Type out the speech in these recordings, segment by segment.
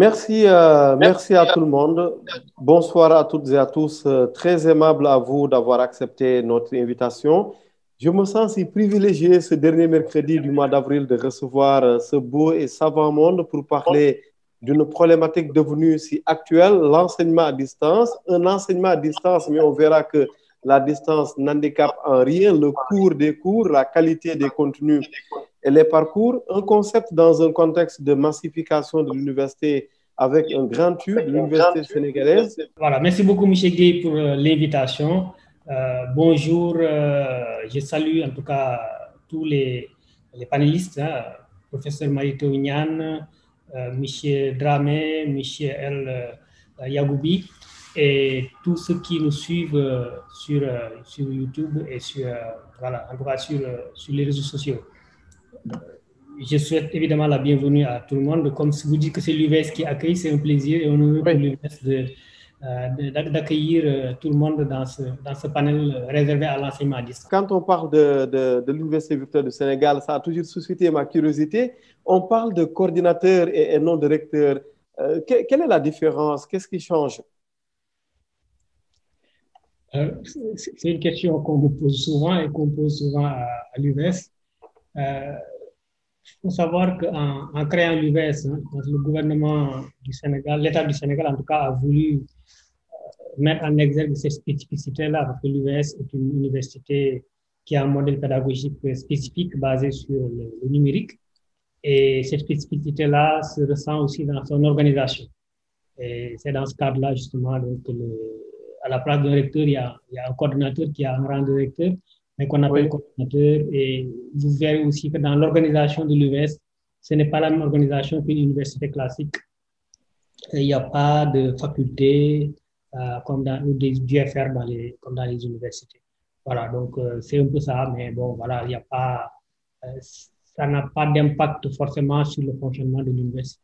Merci à tout le monde. Bonsoir à toutes et à tous. Très aimable à vous d'avoir accepté notre invitation. Je me sens si privilégié ce dernier mercredi du mois d'avril de recevoir ce beau et savant monde pour parler d'une problématique devenue si actuelle, l'enseignement à distance. Un enseignement à distance, mais on verra que la distance n'handicape en rien le cours des cours, la qualité des contenus et les parcours, un concept dans un contexte de massification de l'université avec un grand tube, l'université sénégalaise. Voilà, merci beaucoup, M. Guy, pour l'invitation. Bonjour, je salue en tout cas tous les panélistes, hein, professeur Marito Ignan, M. Dramé, M. El Yagoubi, et tous ceux qui nous suivent sur YouTube et voilà, en tout cas sur les réseaux sociaux. Je souhaite évidemment la bienvenue à tout le monde. Comme si vous dites que c'est l'UVS qui accueille, c'est un plaisir et un honneur pour l'UVS d'accueillir tout le monde dans ce panel réservé à l'enseignement à distance. Quand on parle de l'Université virtuelle du Sénégal, ça a toujours suscité ma curiosité. On parle de coordinateur et non de recteur. Quelle est la différence? Qu'est-ce qui change? C'est une question qu'on me pose souvent et qu'on pose souvent à l'UVS. Il faut savoir qu'en créant l'UVS, hein, le gouvernement du Sénégal, l'État du Sénégal en tout cas, a voulu mettre en exergue ces spécificités-là, parce que l'UVS est une université qui a un modèle pédagogique spécifique basé sur le numérique. Et cette spécificité-là se ressent aussi dans son organisation. Et c'est dans ce cadre-là, justement, donc, à la place d'un recteur, il y a un coordinateur qui a un rang de recteur, mais qu'on appelle coordinateur. Et vous verrez aussi que dans l'organisation de l'UVS, ce n'est pas la même organisation qu'une université classique. Il n'y a pas de faculté ou des UFR comme dans les universités. Voilà, donc c'est un peu ça, mais bon, voilà, il n'y a pas, ça n'a pas d'impact forcément sur le fonctionnement de l'université.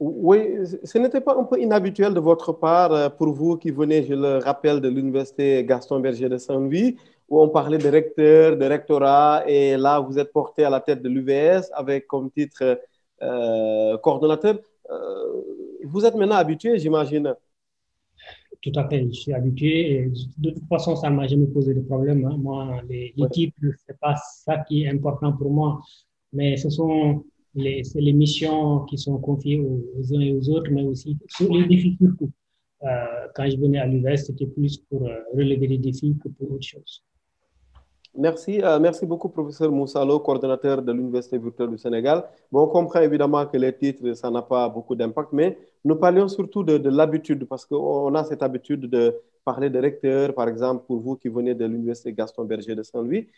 Oui, ce n'était pas un peu inhabituel de votre part pour vous qui venez, je le rappelle, de l'université Gaston Berger de Saint-Louis, où on parlait de recteur, de rectorat, et là, vous êtes porté à la tête de l'UVS avec comme titre coordonnateur. Vous êtes maintenant habitué, j'imagine. Tout à fait, je suis habitué. Et de toute façon, ça ne m'a jamais posé de problème. Hein. Moi, les titres, ce n'est pas ça qui est important pour moi, mais ce sont les missions qui sont confiées aux uns et aux autres, mais aussi sur les défis surtout. Quand je venais à l'UVS, c'était plus pour relever des défis que pour autre chose. Merci, merci beaucoup, professeur Moussalo, coordonnateur de l'Université virtuelle du Sénégal. Bon, on comprend évidemment que les titres, ça n'a pas beaucoup d'impact, mais nous parlions surtout de l'habitude, parce qu'on a cette habitude de parler de recteur, par exemple, pour vous qui venez de l'Université Gaston Berger de Saint-Louis.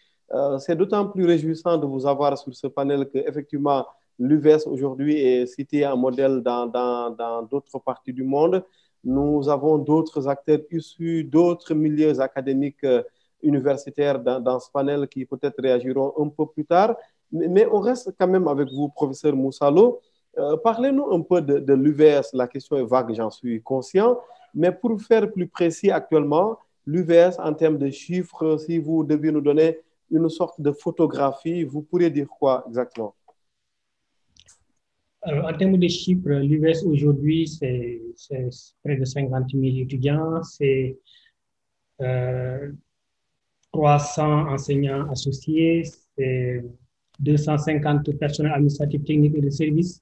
C'est d'autant plus réjouissant de vous avoir sur ce panel qu'effectivement, l'UVS aujourd'hui est cité en modèle dans d'autres parties du monde. Nous avons d'autres acteurs issus d'autres milieux académiques universitaires dans ce panel qui peut-être réagiront un peu plus tard. Mais on reste quand même avec vous, professeur Moussalo. Parlez-nous un peu de l'UVS. La question est vague, j'en suis conscient. Mais pour faire plus précis actuellement, l'UVS en termes de chiffres, si vous deviez nous donner une sorte de photographie, vous pourriez dire quoi exactement? Alors, en termes de chiffres, l'UVS aujourd'hui, c'est près de 50 000 étudiants, c'est 300 enseignants associés, c'est 250 personnels administratifs, techniques et de services,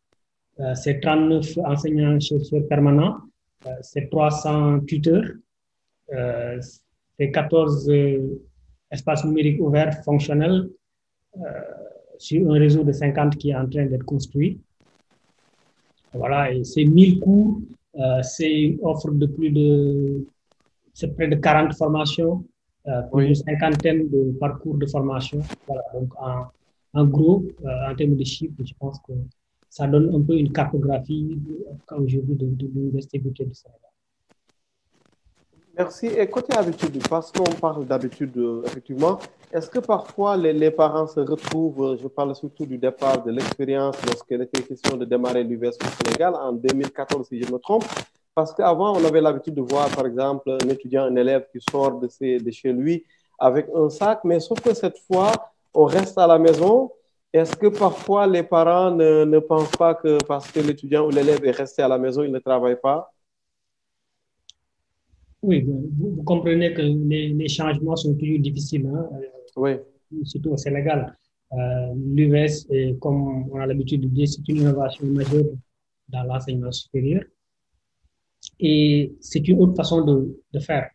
c'est 39 enseignants-chercheurs permanents, c'est 300 tuteurs, c'est 14 espaces numériques ouverts fonctionnels sur un réseau de 50 qui est en train d'être construit. Voilà, et c'est 1000 cours, c'est une offre de c'est près de 40 formations, plus d'une cinquantaine de parcours de formation. Voilà, donc en gros, en termes de chiffres, je pense que ça donne un peu une cartographie aujourd'hui de l'Université virtuelle du Sénégal. Merci. Et côté habitude, parce qu'on parle d'habitude, effectivement, est-ce que parfois les parents se retrouvent, je parle surtout du départ de l'expérience lorsqu'il était question de démarrer l'UVS au Sénégal en 2014, si je me trompe, parce qu'avant, on avait l'habitude de voir, par exemple, un étudiant, un élève qui sort de chez lui avec un sac, mais sauf que cette fois, on reste à la maison Est-ce que parfois les parents ne pensent pas que parce que l'étudiant ou l'élève est resté à la maison, il ne travaille pas? Oui, vous comprenez que les changements sont toujours difficiles, hein, Oui, surtout au Sénégal. L'UVS, comme on a l'habitude de dire, c'est une innovation majeure dans l'enseignement supérieur et c'est une autre façon de faire.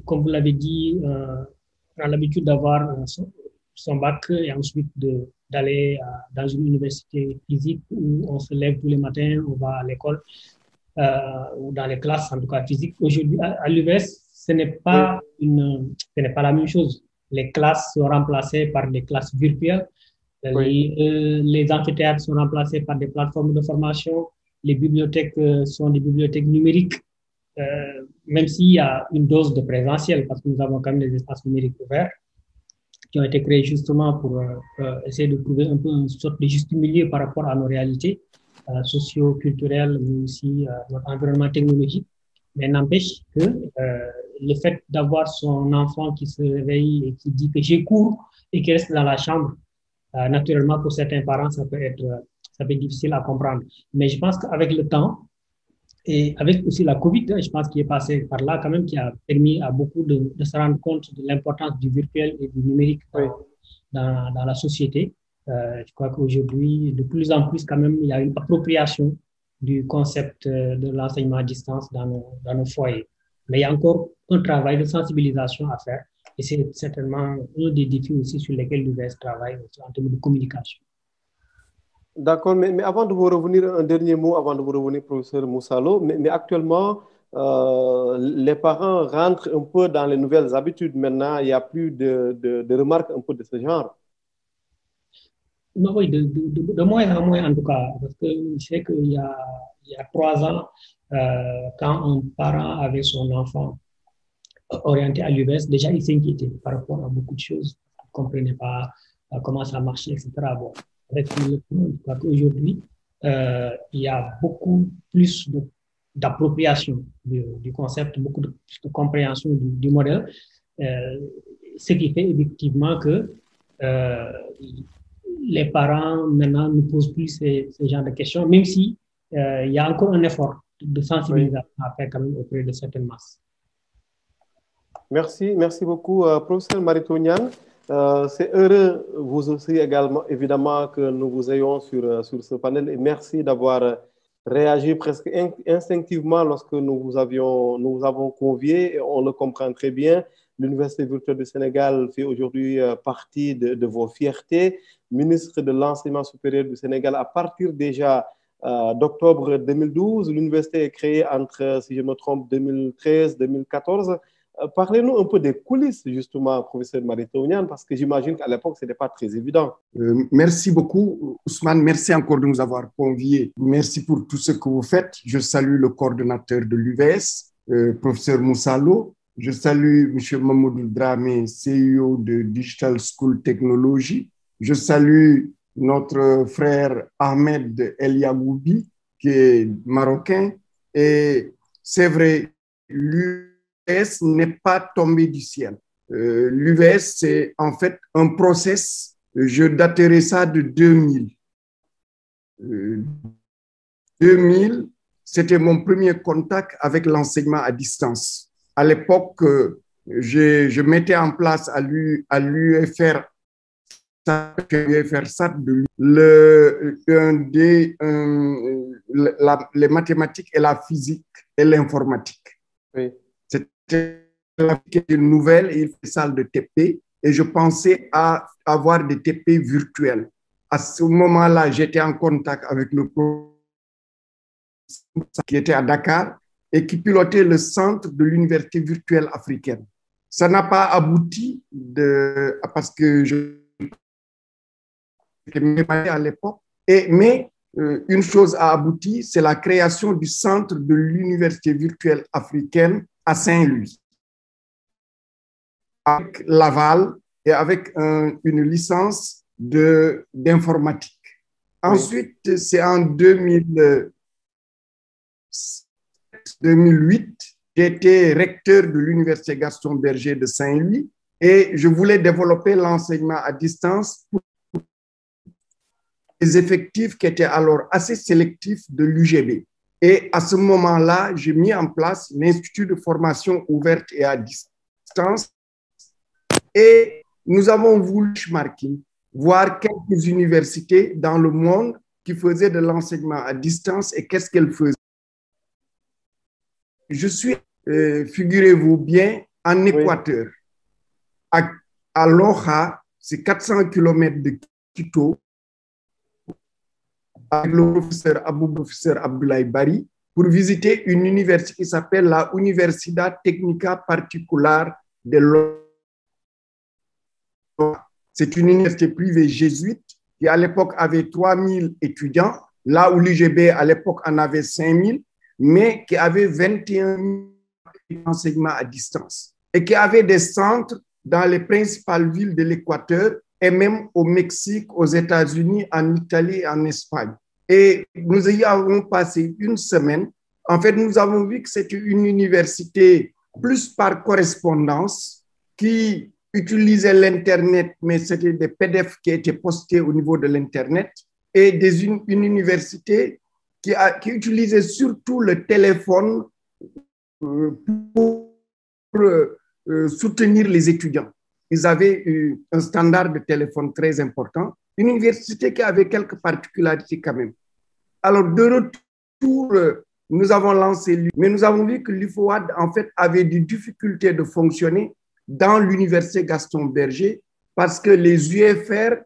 Comme vous l'avez dit, on a l'habitude d'avoir son bac et ensuite d'aller dans une université physique où on se lève tous les matins, on va à l'école ou dans les classes, en tout cas physiques. Aujourd'hui, à l'UVS, oui, ce n'est pas la même chose. Les classes sont remplacées par des classes virtuelles. oui. Les amphithéâtres sont remplacés par des plateformes de formation. Les bibliothèques sont des bibliothèques numériques, même s'il y a une dose de présentiel, parce que nous avons quand même des espaces numériques ouverts qui ont été créés justement pour essayer de trouver un peu une sorte de juste milieu par rapport à nos réalités socio-culturelles, mais aussi notre environnement technologique. Mais n'empêche que le fait d'avoir son enfant qui se réveille et qui dit que j'ai cours et qui reste dans la chambre, naturellement, pour certains parents, ça peut être difficile à comprendre. Mais je pense qu'avec le temps, et avec aussi la Covid, je pense qu'il est passé par là quand même, qui a permis à beaucoup de se rendre compte de l'importance du virtuel et du numérique Oui. dans la société. Je crois qu'aujourd'hui, de plus en plus, quand même, il y a une appropriation du concept de l'enseignement à distance dans nos foyers. Mais il y a encore un travail de sensibilisation à faire. Et c'est certainement un des défis aussi sur lesquels l'UVS travaille en termes de communication. D'accord, mais avant de vous revenir, un dernier mot avant de vous revenir, professeur Moussalo, mais actuellement, les parents rentrent un peu dans les nouvelles habitudes. Maintenant, il n'y a plus de remarques un peu de ce genre. Non, oui, de moins en moins en tout cas, parce que je sais il y a 3 ans, quand un parent avait son enfant orienté à l'UVS, déjà il s'inquiétait par rapport à beaucoup de choses, il ne comprenait pas comment ça marchait, etc. Bon, avec le temps, je crois qu'aujourd'hui, il y a beaucoup plus d'appropriation du concept, beaucoup plus de compréhension du modèle, euh, ce qui fait effectivement que euh, les parents maintenant ne posent plus ces genres de questions, même si il y a encore un effort de Oui. sensibilisation à faire quand même auprès de certaines masses. Merci, merci beaucoup, professeur Marito Niang. C'est heureux, vous aussi également, évidemment, que nous vous ayons sur ce panel. Et merci d'avoir réagi presque instinctivement lorsque nous vous avons convié. Et on le comprend très bien. L'Université virtuelle du Sénégal fait aujourd'hui partie de vos fiertés. Ministre de l'Enseignement supérieur du Sénégal, à partir déjà d'octobre 2012, l'université est créée entre, si je me trompe, 2013-2014. Parlez-nous un peu des coulisses, justement, professeur Marito-Niang, parce que j'imagine qu'à l'époque, ce n'était pas très évident. Merci beaucoup, Ousmane. Merci encore de nous avoir conviés. Merci pour tout ce que vous faites. Je salue le coordonnateur de l'UVS, professeur Moussalo. Je salue M. Mamoudou Dramé, CEO de Digital School Technology. Je salue notre frère Ahmed El Yagoubi, qui est marocain. Et c'est vrai, l'UVS n'est pas tombé du ciel. L'UVS, c'est en fait un process, je daterai ça de 2000. 2000, c'était mon premier contact avec l'enseignement à distance. À l'époque, je mettais en place à l'UFR SAT les mathématiques et la physique et l'informatique. Oui. C'était une nouvelle et une salle de TP et je pensais à avoir des TP virtuels. À ce moment-là, j'étais en contact avec le professeur qui était à Dakar et qui pilotait le centre de l'université virtuelle africaine. Ça n'a pas abouti parce que je à l'époque. Mais une chose a abouti, c'est la création du centre de l'université virtuelle africaine à Saint-Louis, avec l'aval et avec une licence d'informatique. Oui. Ensuite, c'est en 2008, j'étais recteur de l'université Gaston Berger de Saint-Louis et je voulais développer l'enseignement à distance pour effectifs qui étaient alors assez sélectifs de l'UGB. Et à ce moment-là, j'ai mis en place l'Institut de formation ouverte et à distance. Et nous avons voulu benchmarking, voir quelques universités dans le monde qui faisaient de l'enseignement à distance et qu'est-ce qu'elles faisaient. Je suis, figurez-vous bien, en Équateur, à Loja, c'est 400 km de Quito, avec le professeur Abdoulaye Bari, pour visiter une université qui s'appelle la Universidad Técnica Particular de Loja. C'est une université privée jésuite qui, à l'époque, avait 3000 étudiants, là où l'UGB, à l'époque, en avait 5000, mais qui avait 21 000 enseignements à distance et qui avait des centres dans les principales villes de l'Équateur et même au Mexique, aux États-Unis, en Italie et en Espagne. Et nous y avons passé une semaine. En fait, nous avons vu que c'était une université plus par correspondance qui utilisait l'Internet, mais c'était des PDF qui étaient postés au niveau de l'Internet, et une université qui utilisait surtout le téléphone pour soutenir les étudiants. Ils avaient un standard de téléphone très important, une université qui avait quelques particularités quand même. Alors, de retour, nous avons lancé, mais nous avons vu que l'UFOAD, en fait, avait des difficultés de fonctionner dans l'université Gaston Berger parce que les UFR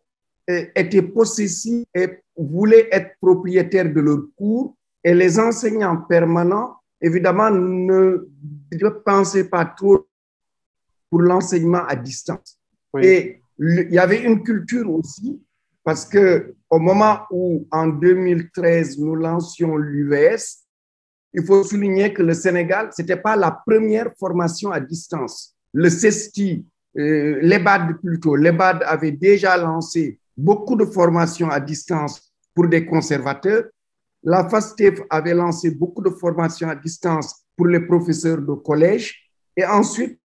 étaient possessifs et voulaient être propriétaires de leurs cours, et les enseignants permanents, évidemment, ne pensaient pas trop pour l'enseignement à distance. Oui. Et il y avait une culture aussi, parce qu'au moment où, en 2013, nous lancions l'UVS, il faut souligner que le Sénégal, ce n'était pas la première formation à distance. Le CESTI, l'EBAD plutôt, l'EBAD avait déjà lancé beaucoup de formations à distance pour des conservateurs. La FASTEF avait lancé beaucoup de formations à distance pour les professeurs de collège. Et ensuite,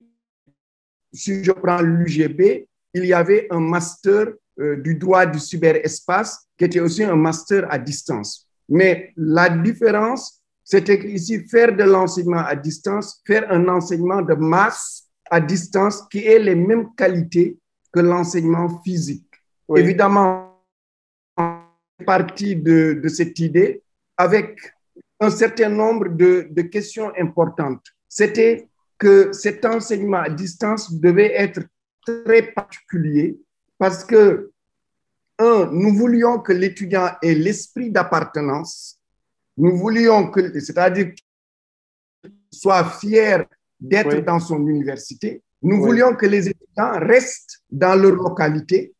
si je prends l'UGB, il y avait un master du droit du cyberespace qui était aussi un master à distance. Mais la différence, c'était qu'ici, faire de l'enseignement à distance, faire un enseignement de masse à distance qui ait les mêmes qualités que l'enseignement physique. Oui. Évidemment, partie de cette idée avec un certain nombre de questions importantes. C'était que cet enseignement à distance devait être très particulier parce que, nous voulions que l'étudiant ait l'esprit d'appartenance. Nous voulions que, c'est-à-dire qu'il soit fier d'être dans son université. Nous voulions que les étudiants restent dans leur localité.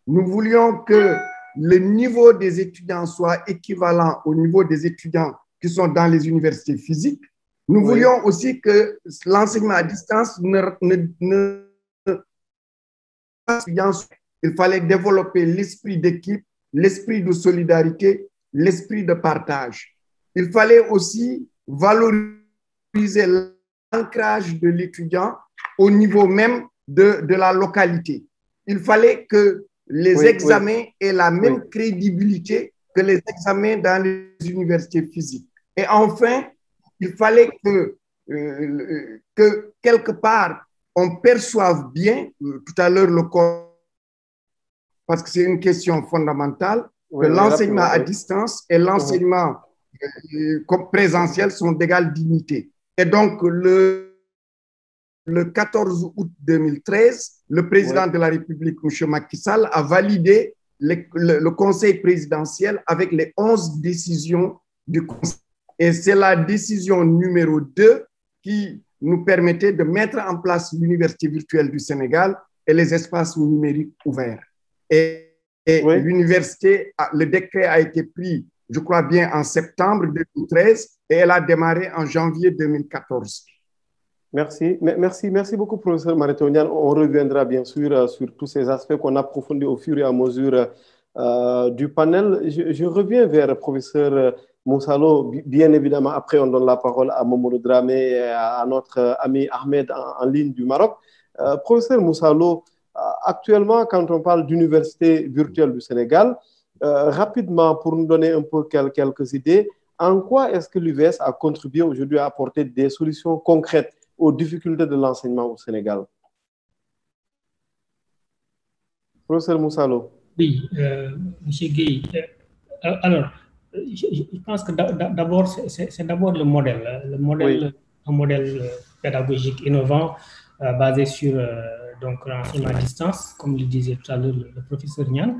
Nous voulions que le niveau des étudiants soit équivalent au niveau des étudiants qui sont dans les universités physiques. Nous voulions aussi que l'enseignement à distance il fallait développer l'esprit d'équipe, l'esprit de solidarité, l'esprit de partage. Il fallait aussi valoriser l'ancrage de l'étudiant au niveau même de la localité. Il fallait que les examens aient la même crédibilité que les examens dans les universités physiques. Et enfin, il fallait que quelque part, on perçoive bien, tout à l'heure le corps, parce que c'est une question fondamentale, que l'enseignement à distance et l'enseignement présentiel sont d'égale dignité. Et donc, le 14 août 2013, le président de la République, M. Macky Sall, a validé le conseil présidentiel avec les 11 décisions du conseil. Et c'est la décision numéro 2 qui nous permettait de mettre en place l'Université virtuelle du Sénégal et les espaces numériques ouverts. Et l'université, le décret a été pris, je crois bien, en septembre 2013 et elle a démarré en janvier 2014. Merci beaucoup, professeur Maritonian. On reviendra bien sûr sur tous ces aspects qu'on approfondit au fur et à mesure du panel. Je reviens vers professeur Moussalo. Bien évidemment, après, on donne la parole à Mamadou Dramé et à notre ami Ahmed en ligne du Maroc. Professeur Moussalo, actuellement, quand on parle d'université virtuelle du Sénégal, rapidement, pour nous donner un peu quelques idées, en quoi est-ce que l'UVS a contribué aujourd'hui à apporter des solutions concrètes aux difficultés de l'enseignement au Sénégal? Professeur Moussalo. Oui, M. Gueye. Alors, je pense que d'abord, c'est d'abord le modèle. Oui. Un modèle pédagogique innovant basé sur l'enseignement à distance, comme le disait tout à l'heure le professeur Nian.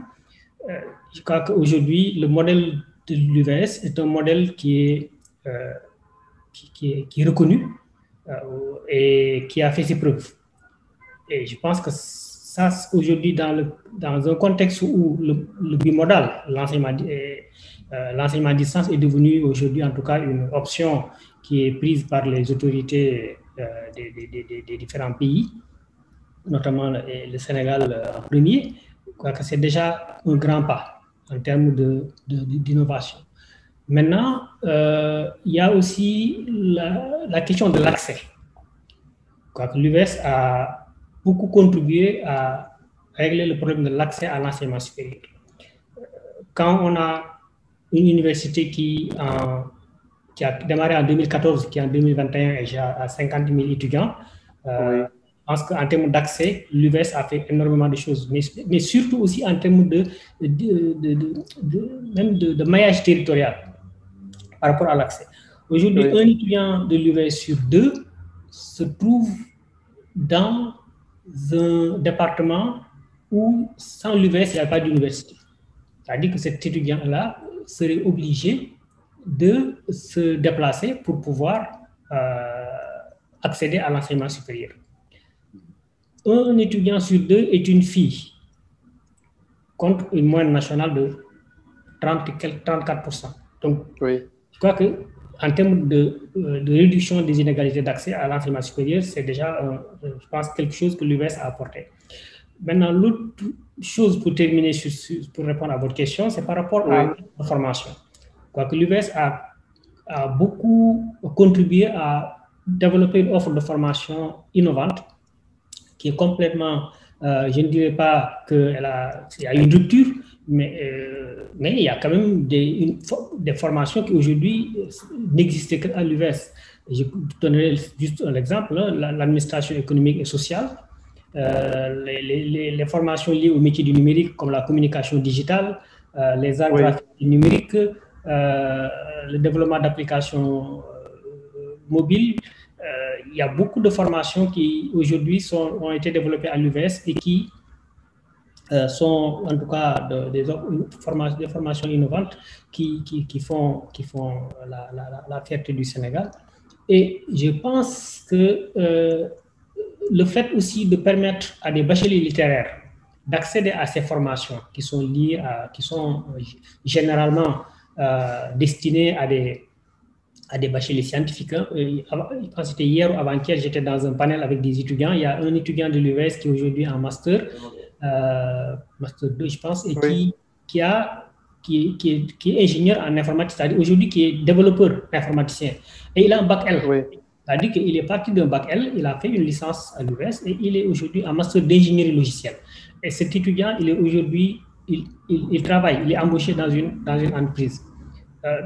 Je crois qu'aujourd'hui, le modèle de l'UVS est un modèle qui est reconnu et qui a fait ses preuves. Et je pense que ça, aujourd'hui, dans un contexte où le bimodal, l'enseignement à distance est devenu aujourd'hui, en tout cas, une option qui est prise par les autorités des différents pays, notamment le Sénégal en premier. Je crois que c'est déjà un grand pas en termes d'innovation. Maintenant, il y a aussi la question de l'accès. Je crois que l'UVS a beaucoup contribué à régler le problème de l'accès à l'enseignement supérieur. Quand on a une université qui a démarré en 2014, qui en 2021 est déjà à 50 000 étudiants, oui. Je pense qu'en termes d'accès, l'UVS a fait énormément de choses, mais surtout aussi en termes de maillage territorial par rapport à l'accès. Aujourd'hui, oui. Un étudiant de l'UVS sur deux se trouve dans un département où sans l'UVS, il n'y a pas d'université. C'est-à-dire que cet étudiant-là serait obligé de se déplacer pour pouvoir accéder à l'enseignement supérieur. Un étudiant sur deux est une fille, contre une moyenne nationale de 34%. Donc, oui. Je crois qu'en termes de réduction des inégalités d'accès à l'enseignement supérieur, c'est déjà, je pense, quelque chose que l'UVS a apporté. Maintenant, l'autre chose pour terminer, pour répondre à votre question, c'est par rapport à la formation. Je crois que l'UVS a beaucoup contribué à développer une offre de formation innovante qui est complètement, je ne dirais pas qu'il y a une rupture, mais il y a quand même des formations qui aujourd'hui n'existaient qu'à l'UVS. Je donnerai juste un exemple, l'administration économique et sociale, les formations liées au métier du numérique comme la communication digitale, les arts graphiques numériques, le développement d'applications mobiles. Il y a beaucoup de formations qui aujourd'hui ont été développées à l'UVS et qui sont en tout cas des formations innovantes qui font la fierté du Sénégal. Et je pense que le fait aussi de permettre à des bacheliers littéraires d'accéder à ces formations qui sont liées qui sont généralement destinées à des bacheliers scientifiques. Quand c'était hier ou avant-hier, j'étais dans un panel avec des étudiants. Il y a un étudiant de l'UVS qui est aujourd'hui en master 2, je pense, et qui est ingénieur en informatique, c'est-à-dire aujourd'hui qui est développeur informaticien. Et il a un bac L. C'est-à-dire qu'il est parti d'un bac L, il a fait une licence à l'UVS et il est aujourd'hui en master d'ingénierie logicielle. Et cet étudiant, il est aujourd'hui, il travaille, il est embauché dans une entreprise.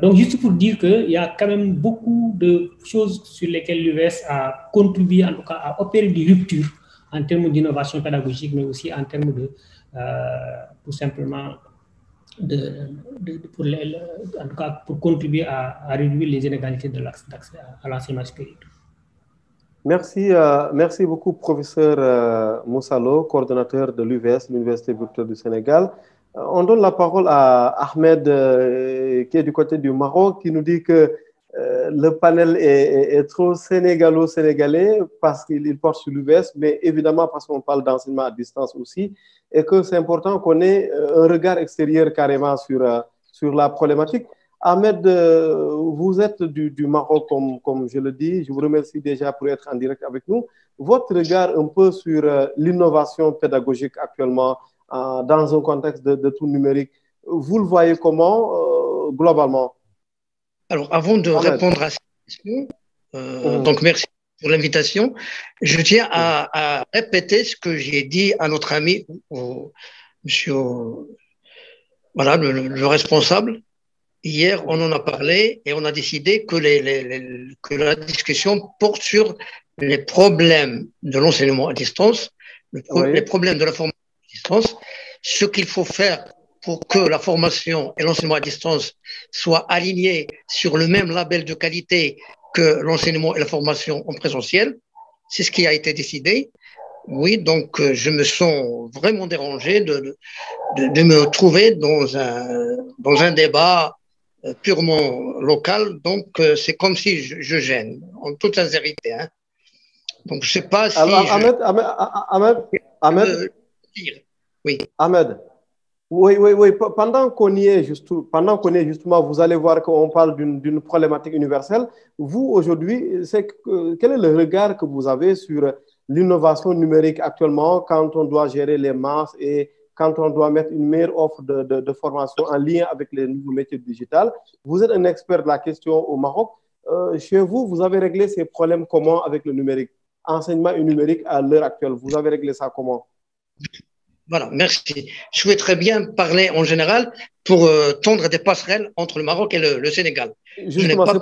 Donc, juste pour dire qu'il y a quand même beaucoup de choses sur lesquelles l'UVS a contribué, en tout cas, à opérer des ruptures en termes d'innovation pédagogique, mais aussi en termes de, tout simplement, en tout cas, pour contribuer à réduire les inégalités d'accès à l'enseignement supérieur. Merci beaucoup, professeur Moussalo, coordonnateur de l'UVS, l'Université virtuelle du Sénégal. On donne la parole à Ahmed, qui est du côté du Maroc, qui nous dit que le panel est trop sénégalo-sénégalais parce qu'il porte sur l'UVS, mais évidemment parce qu'on parle d'enseignement à distance aussi, et que c'est important qu'on ait un regard extérieur carrément sur la problématique. Ahmed, vous êtes du Maroc, comme je le dis. Je vous remercie déjà pour être en direct avec nous. Votre regard un peu sur l'innovation pédagogique actuellement dans un contexte de tout numérique, vous le voyez comment globalement? Alors, avant de répondre à cette question, donc merci pour l'invitation. Je tiens à répéter ce que j'ai dit à notre ami, monsieur voilà, le responsable. Hier, on en a parlé et on a décidé que, que la discussion porte sur les problèmes de l'enseignement à distance, les problèmes de la formation à distance, ce qu'il faut faire pour que la formation et l'enseignement à distance soient alignés sur le même label de qualité que l'enseignement et la formation en présentiel. C'est ce qui a été décidé. Oui, donc je me sens vraiment dérangé de me trouver dans un débat purement local. Donc c'est comme si je gêne, en toute sincérité. Hein. Donc je ne sais pas si... Alors, Oui. Ahmed, oui. Pendant qu'on y est, justement, vous allez voir qu'on parle d'une problématique universelle. Vous, aujourd'hui, quel est le regard que vous avez sur l'innovation numérique actuellement quand on doit gérer les masses et quand on doit mettre une meilleure offre de formation en lien avec les nouveaux métiers digitaux? Vous êtes un expert de la question au Maroc. Chez vous, vous avez réglé ces problèmes comment avec le numérique? Enseignement et numérique à l'heure actuelle, vous avez réglé ça comment? Voilà, merci. Je souhaiterais bien parler en général pour tendre des passerelles entre le Maroc et le Sénégal. Justement, c'est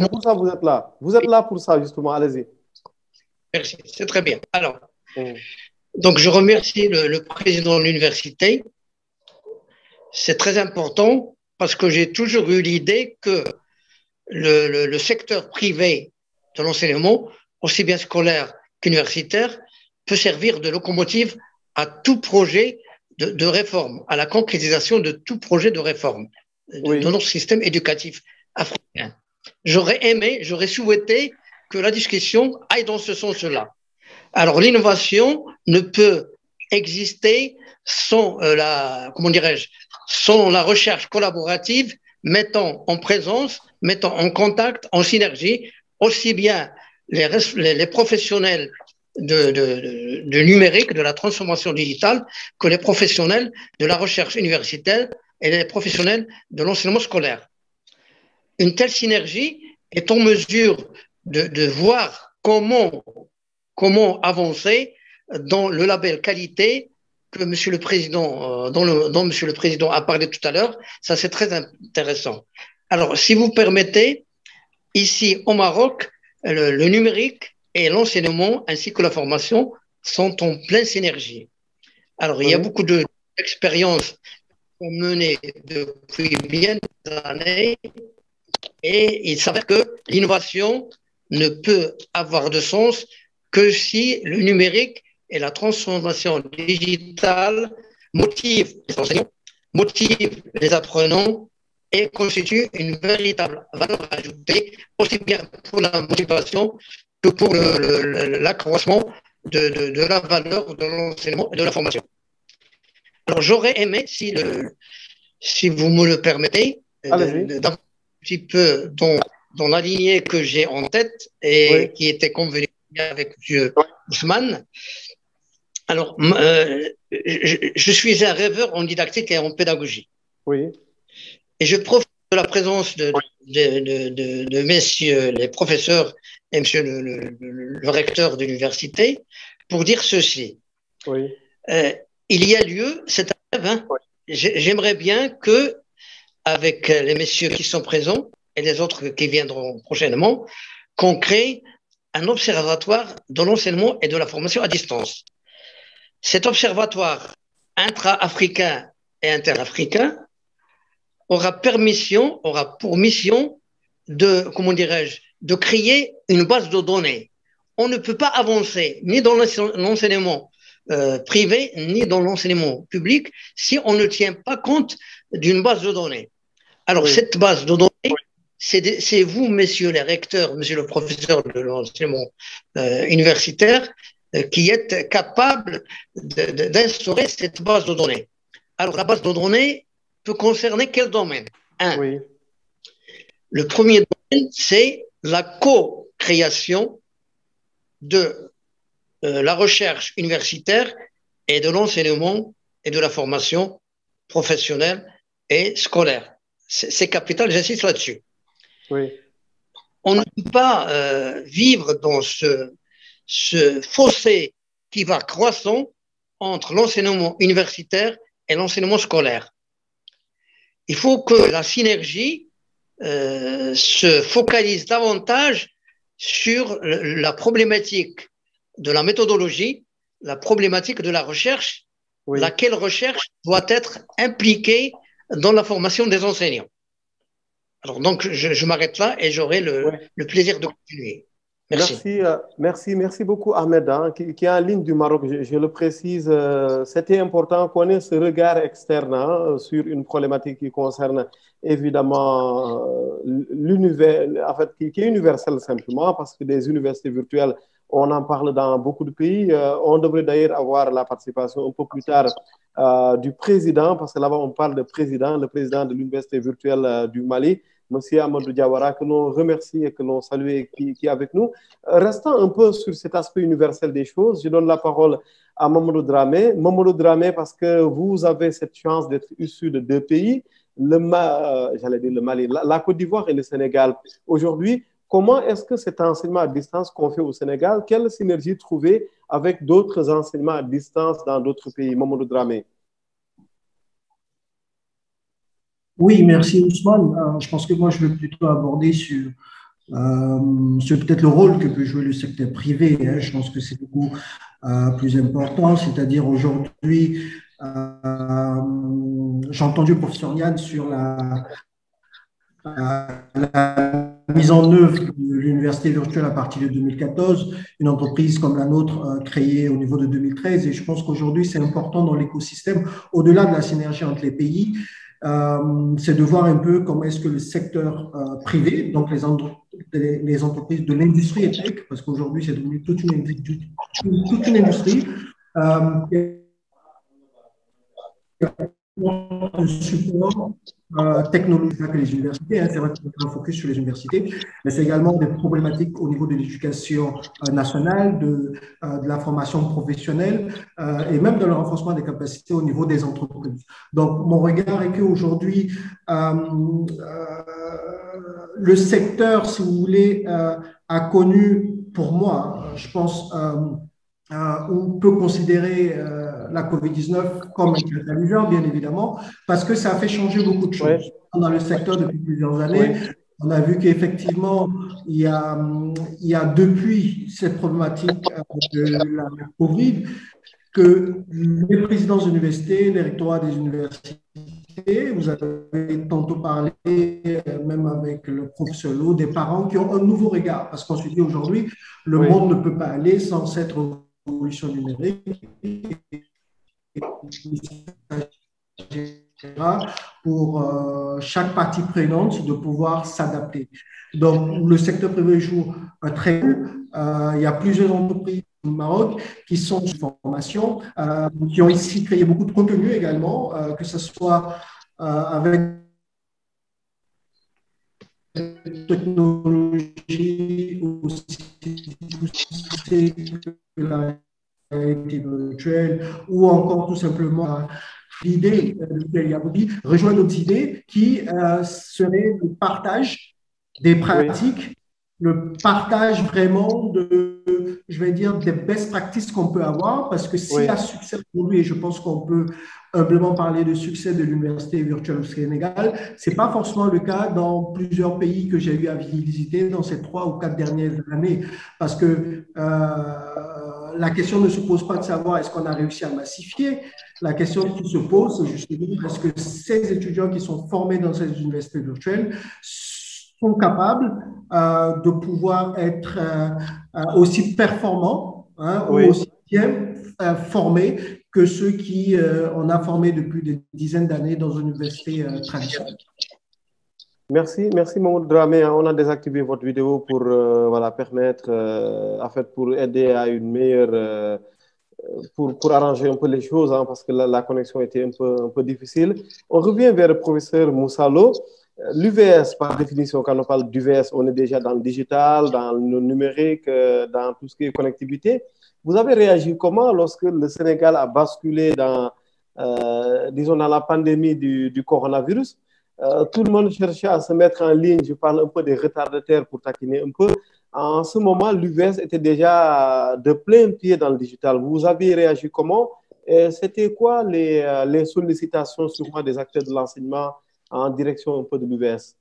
pour ça que vous êtes là. Vous êtes là pour ça, justement. Allez-y. Merci, c'est très bien. Alors, donc je remercie le président de l'université. C'est très important parce que j'ai toujours eu l'idée que le secteur privé de l'enseignement, aussi bien scolaire qu'universitaire, peut servir de locomotive à tout projet de réforme, à la concrétisation de tout projet de réforme de notre système éducatif africain. J'aurais souhaité que la discussion aille dans ce sens-là. Alors, l'innovation ne peut exister sans sans la recherche collaborative mettant en présence, mettant en contact, en synergie, aussi bien les professionnels de numérique, de la transformation digitale, que les professionnels de la recherche universitaire et les professionnels de l'enseignement scolaire. Une telle synergie est en mesure de voir comment avancer dans le label qualité que Monsieur le Président, dont Monsieur le Président a parlé tout à l'heure. Ça, c'est très intéressant. Alors, si vous permettez, ici au Maroc, le numérique et l'enseignement ainsi que la formation sont en pleine synergie. Alors, il y a beaucoup d'expériences menées depuis bien des années et il s'avère que l'innovation ne peut avoir de sens que si le numérique et la transformation digitale motivent les enseignants, motivent les apprenants et constituent une véritable valeur ajoutée, aussi bien pour la motivation que pour l'accroissement de la valeur de l'enseignement et de la formation. Alors, j'aurais aimé, si vous me le permettez, d'un petit peu dans la lignée que j'ai en tête et qui était convenue avec M. Ousmane. Alors, je suis un rêveur en didactique et en pédagogie. Oui. Et je profite de la présence de messieurs les professeurs et monsieur le recteur de l'université pour dire ceci. Oui. Il y a lieu, c'est un rêve, hein, j'aimerais bien que, avec les messieurs qui sont présents et les autres qui viendront prochainement, qu'on crée un observatoire de l'enseignement et de la formation à distance. Cet observatoire intra-africain et interafricain aura pour mission de créer une base de données. On ne peut pas avancer ni dans l'enseignement privé ni dans l'enseignement public si on ne tient pas compte d'une base de données. Alors, cette base de données, c'est vous, messieurs les recteurs, monsieur le professeur de l'enseignement universitaire, qui êtes capables d'instaurer cette base de données. Alors, la base de données peut concerner quel domaine? Le premier domaine, c'est la co-création de la recherche universitaire et de l'enseignement et de la formation professionnelle et scolaire. C'est capital, j'insiste là-dessus. On ne peut pas vivre dans ce fossé qui va croissant entre l'enseignement universitaire et l'enseignement scolaire. il faut que la synergie se focalise davantage sur la problématique de la méthodologie, la problématique de la recherche, laquelle recherche doit être impliquée dans la formation des enseignants. Alors donc, je m'arrête là et j'aurai le plaisir de continuer. Merci. Merci beaucoup Ahmed, hein, qui est en ligne du Maroc. Je le précise, c'était important qu'on ait ce regard externe hein, sur une problématique qui concerne évidemment l'univers, en fait, qui est universelle simplement, parce que des universités virtuelles, on en parle dans beaucoup de pays. On devrait d'ailleurs avoir la participation un peu plus tard du président, parce que là-bas on parle de président, le président de l'université virtuelle du Mali, Monsieur Amadou Diawara, que l'on remercie et que l'on salue et qui est avec nous. Restant un peu sur cet aspect universel des choses, je donne la parole à Mamadou Dramé. Mamadou Dramé, parce que vous avez cette chance d'être issu de deux pays, j'allais dire le Mali, la Côte d'Ivoire et le Sénégal. Aujourd'hui, comment est-ce que cet enseignement à distance qu'on fait au Sénégal, quelle synergie trouver avec d'autres enseignements à distance dans d'autres pays? Mamadou Dramé. Oui, merci Ousmane. Je pense que moi, je vais plutôt aborder sur peut-être le rôle que peut jouer le secteur privé. Hein. Je pense que c'est beaucoup plus important. C'est-à-dire aujourd'hui, j'ai entendu le professeur Yann sur la mise en œuvre de l'université virtuelle à partir de 2014, une entreprise comme la nôtre créée au niveau de 2013. Et je pense qu'aujourd'hui, c'est important dans l'écosystème, au-delà de la synergie entre les pays, c'est de voir un peu comment est-ce que le secteur privé, donc les entreprises de l'industrie et tech, parce qu'aujourd'hui c'est devenu toute une industrie, un support technologique que les universités, hein, c'est vrai qu'on a un focus sur les universités, mais c'est également des problématiques au niveau de l'éducation nationale, de la formation professionnelle et même de le renforcement des capacités au niveau des entreprises. Donc, mon regard est qu'aujourd'hui, le secteur, si vous voulez, a connu, pour moi, je pense, on peut considérer la COVID-19 comme un catalyseur, bien évidemment, parce que ça a fait changer beaucoup de choses dans le secteur depuis plusieurs années. On a vu qu'effectivement, il y a depuis cette problématique de la COVID, que les présidences d'université, les rectorats des universités, vous avez tantôt parlé, même avec le professeur Lo, des parents qui ont un nouveau regard, parce qu'on se dit aujourd'hui, le monde ne peut pas aller sans cette révolution numérique pour chaque partie prenante de pouvoir s'adapter. Donc, le secteur privé joue un très haut. Il y a plusieurs entreprises au Maroc qui sont en formation, qui ont ici créé beaucoup de contenu également, que ce soit avec technologie aussi que la réalité virtuelle, ou encore tout simplement l'idée de rejoindre d'autres idées qui seraient le partage des pratiques, le partage vraiment de, je vais dire, des best practices qu'on peut avoir, parce que s'il y a succès aujourd'hui, et je pense qu'on peut humblement parler de succès de l'université virtuelle au Sénégal, ce n'est pas forcément le cas dans plusieurs pays que j'ai eu à visiter dans ces 3 ou 4 dernières années, parce que la question ne se pose pas de savoir est-ce qu'on a réussi à massifier. La question qui se pose, c'est justement est-ce que ces étudiants qui sont formés dans ces universités virtuelles sont capables de pouvoir être aussi performants ou aussi bien formés que ceux qui on a formés depuis des dizaines d'années dans une université traditionnelle. Merci Mamadou Dramé. On a désactivé votre vidéo pour permettre, en fait, pour aider à une meilleure, pour arranger un peu les choses, hein, parce que la connexion était un peu difficile. On revient vers le professeur Moussa Lo. L'UVS, par définition, quand on parle d'UVS, on est déjà dans le digital, dans le numérique, dans tout ce qui est connectivité. Vous avez réagi comment lorsque le Sénégal a basculé dans, disons, dans la pandémie du coronavirus? Tout le monde cherchait à se mettre en ligne. Je parle un peu des retardataires pour taquiner un peu. En ce moment, l'UVS était déjà de plein pied dans le digital. Vous aviez réagi comment? C'était quoi les sollicitations sûrement des acteurs de l'enseignement en direction un peu de l'UVS?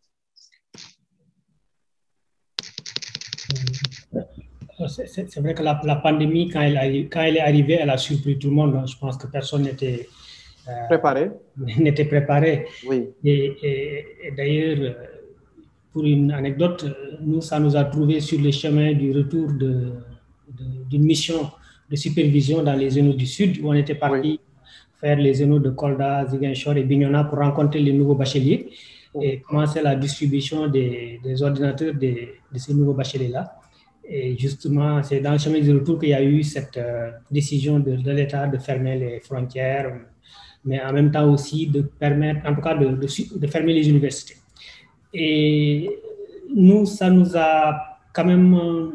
C'est vrai que la pandémie, quand elle est arrivée, elle a surpris tout le monde. Je pense que personne n'était préparé. Oui. Et d'ailleurs, pour une anecdote, ça nous a trouvé sur le chemin du retour d'une mission de supervision dans les zones du Sud, où on était parti faire les zones de Kolda, Ziguinchor et Bignona pour rencontrer les nouveaux bacheliers et commencer la distribution des ordinateurs de ces nouveaux bacheliers-là. Et justement, c'est dans le chemin du retour qu'il y a eu cette décision de l'État de fermer les frontières, mais en même temps aussi de permettre, en tout cas, de fermer les universités. Et nous, ça nous a quand même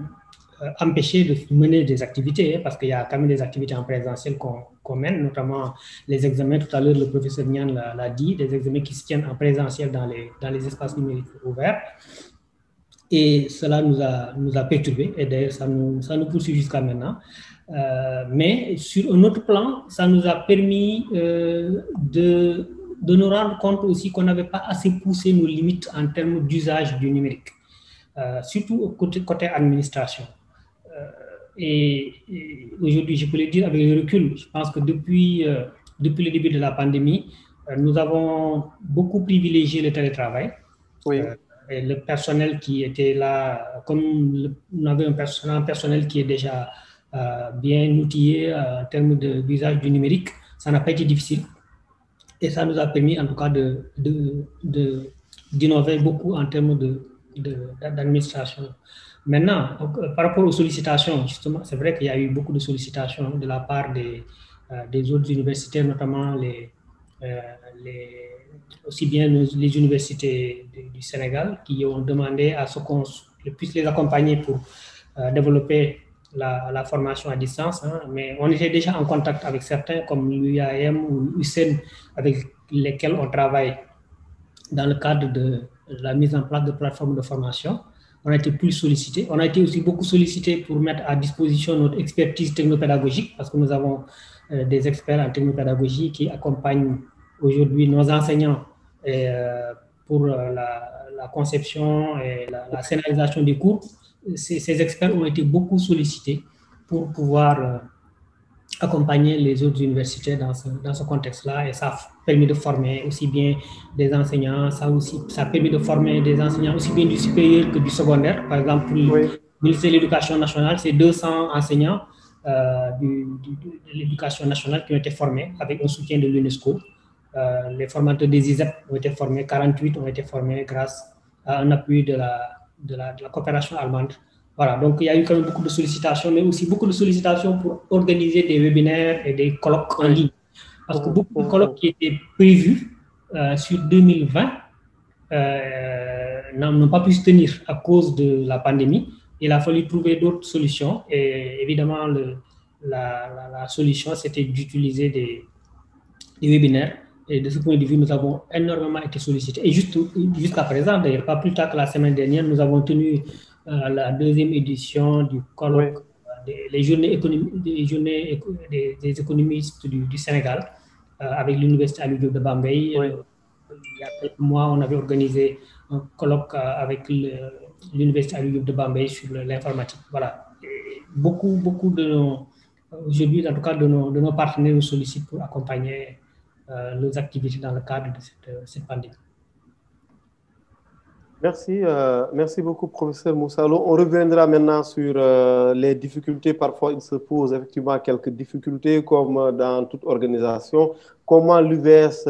empêché de mener des activités, parce qu'il y a quand même des activités en présentiel qu'on mène, notamment les examens. Tout à l'heure, le professeur Nian l'a dit, des examens qui se tiennent en présentiel dans les espaces numériques ouverts. Et cela nous a perturbés, et d'ailleurs, ça nous poursuit jusqu'à maintenant. Mais sur un autre plan, ça nous a permis de nous rendre compte aussi qu'on n'avait pas assez poussé nos limites en termes d'usage du numérique, surtout côté administration. Et aujourd'hui, je peux le dire avec le recul, je pense que depuis le début de la pandémie, nous avons beaucoup privilégié le télétravail. Oui. Et le personnel qui était là, comme on avait un personnel qui est déjà bien outillé en termes d'usage du numérique, ça n'a pas été difficile. Et ça nous a permis en tout cas d'innover beaucoup en termes d'administration. Maintenant, par rapport aux sollicitations, justement, c'est vrai qu'il y a eu beaucoup de sollicitations de la part des autres universités, notamment aussi bien les universités du Sénégal, qui ont demandé à ce qu'on puisse les accompagner pour développer la formation à distance. Mais on était déjà en contact avec certains, comme l'UAM ou l'UCEN, avec lesquels on travaille dans le cadre de la mise en place de plateformes de formation. On a été plus sollicités. On a été aussi beaucoup sollicités pour mettre à disposition notre expertise technopédagogique, parce que nous avons des experts en technopédagogie qui accompagnent aujourd'hui nos enseignants pour la conception et la scénarisation des cours. Ces experts ont été beaucoup sollicités pour pouvoir accompagner les autres universités dans ce contexte-là, et ça a permis de former aussi bien des enseignants, ça a permis de former des enseignants aussi bien du supérieur que du secondaire. Par exemple, pour le ministère de l'Éducation nationale, c'est 200 enseignants de l'Éducation nationale qui ont été formés avec un soutien de l'UNESCO. Les formateurs des ISEP ont été formés, 48 ont été formés grâce à un appui de la coopération allemande. Voilà, donc il y a eu quand même beaucoup de sollicitations, mais aussi beaucoup de sollicitations pour organiser des webinaires et des colloques en ligne. Parce que beaucoup de colloques qui étaient prévus sur 2020 n'ont pas pu se tenir à cause de la pandémie. Il a fallu trouver d'autres solutions, et évidemment, la solution, c'était d'utiliser des webinaires. Et de ce point de vue, nous avons énormément été sollicités. Et jusqu'à présent, d'ailleurs, pas plus tard que la semaine dernière, nous avons tenu la deuxième édition du colloque des journées des économistes du Sénégal avec l'Université Alioune Diop de Bambey. Il y a quelques mois, on avait organisé un colloque avec l'Université Alioune Diop de Bambey sur l'informatique. Voilà. Et beaucoup aujourd'hui, en tout cas, de nos partenaires nous sollicitent pour accompagner nos activités dans le cadre de cette pandémie. Merci beaucoup, professeur Moussa Lo. On reviendra maintenant sur les difficultés. Parfois, il se pose effectivement quelques difficultés, comme dans toute organisation. Comment l'UVS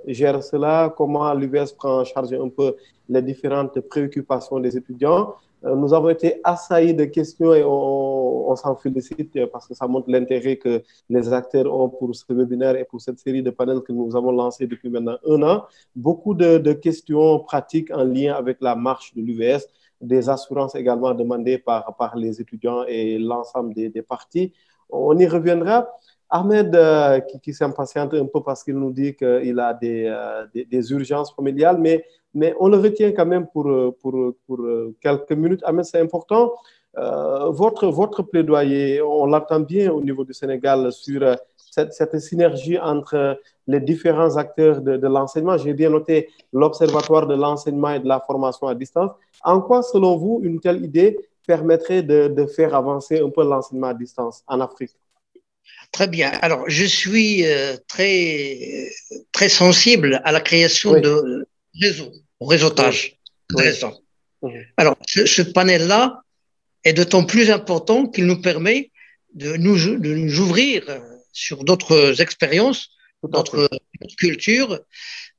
gère cela? Comment l'UVS prend en charge un peu les différentes préoccupations des étudiants? Nous avons été assaillis de questions et on s'en félicite parce que ça montre l'intérêt que les acteurs ont pour ce webinaire et pour cette série de panels que nous avons lancé depuis maintenant 1 an. Beaucoup de questions pratiques en lien avec la marche de l'UVS, des assurances également demandées par les étudiants et l'ensemble des parties. On y reviendra. Ahmed, qui s'impatiente un peu parce qu'il nous dit qu'il a des urgences familiales, mais on le retient quand même pour quelques minutes. Ahmed, c'est important. Votre plaidoyer, on l'entend bien au niveau du Sénégal sur cette synergie entre les différents acteurs de l'enseignement. J'ai bien noté l'Observatoire de l'enseignement et de la formation à distance. En quoi, selon vous, une telle idée permettrait de faire avancer un peu l'enseignement à distance en Afrique? Très bien. Alors, je suis très sensible à la création de réseaux, au réseautage. Intéressant. Alors, ce panel-là est d'autant plus important qu'il nous permet de nous ouvrir sur d'autres expériences, d'autres cultures,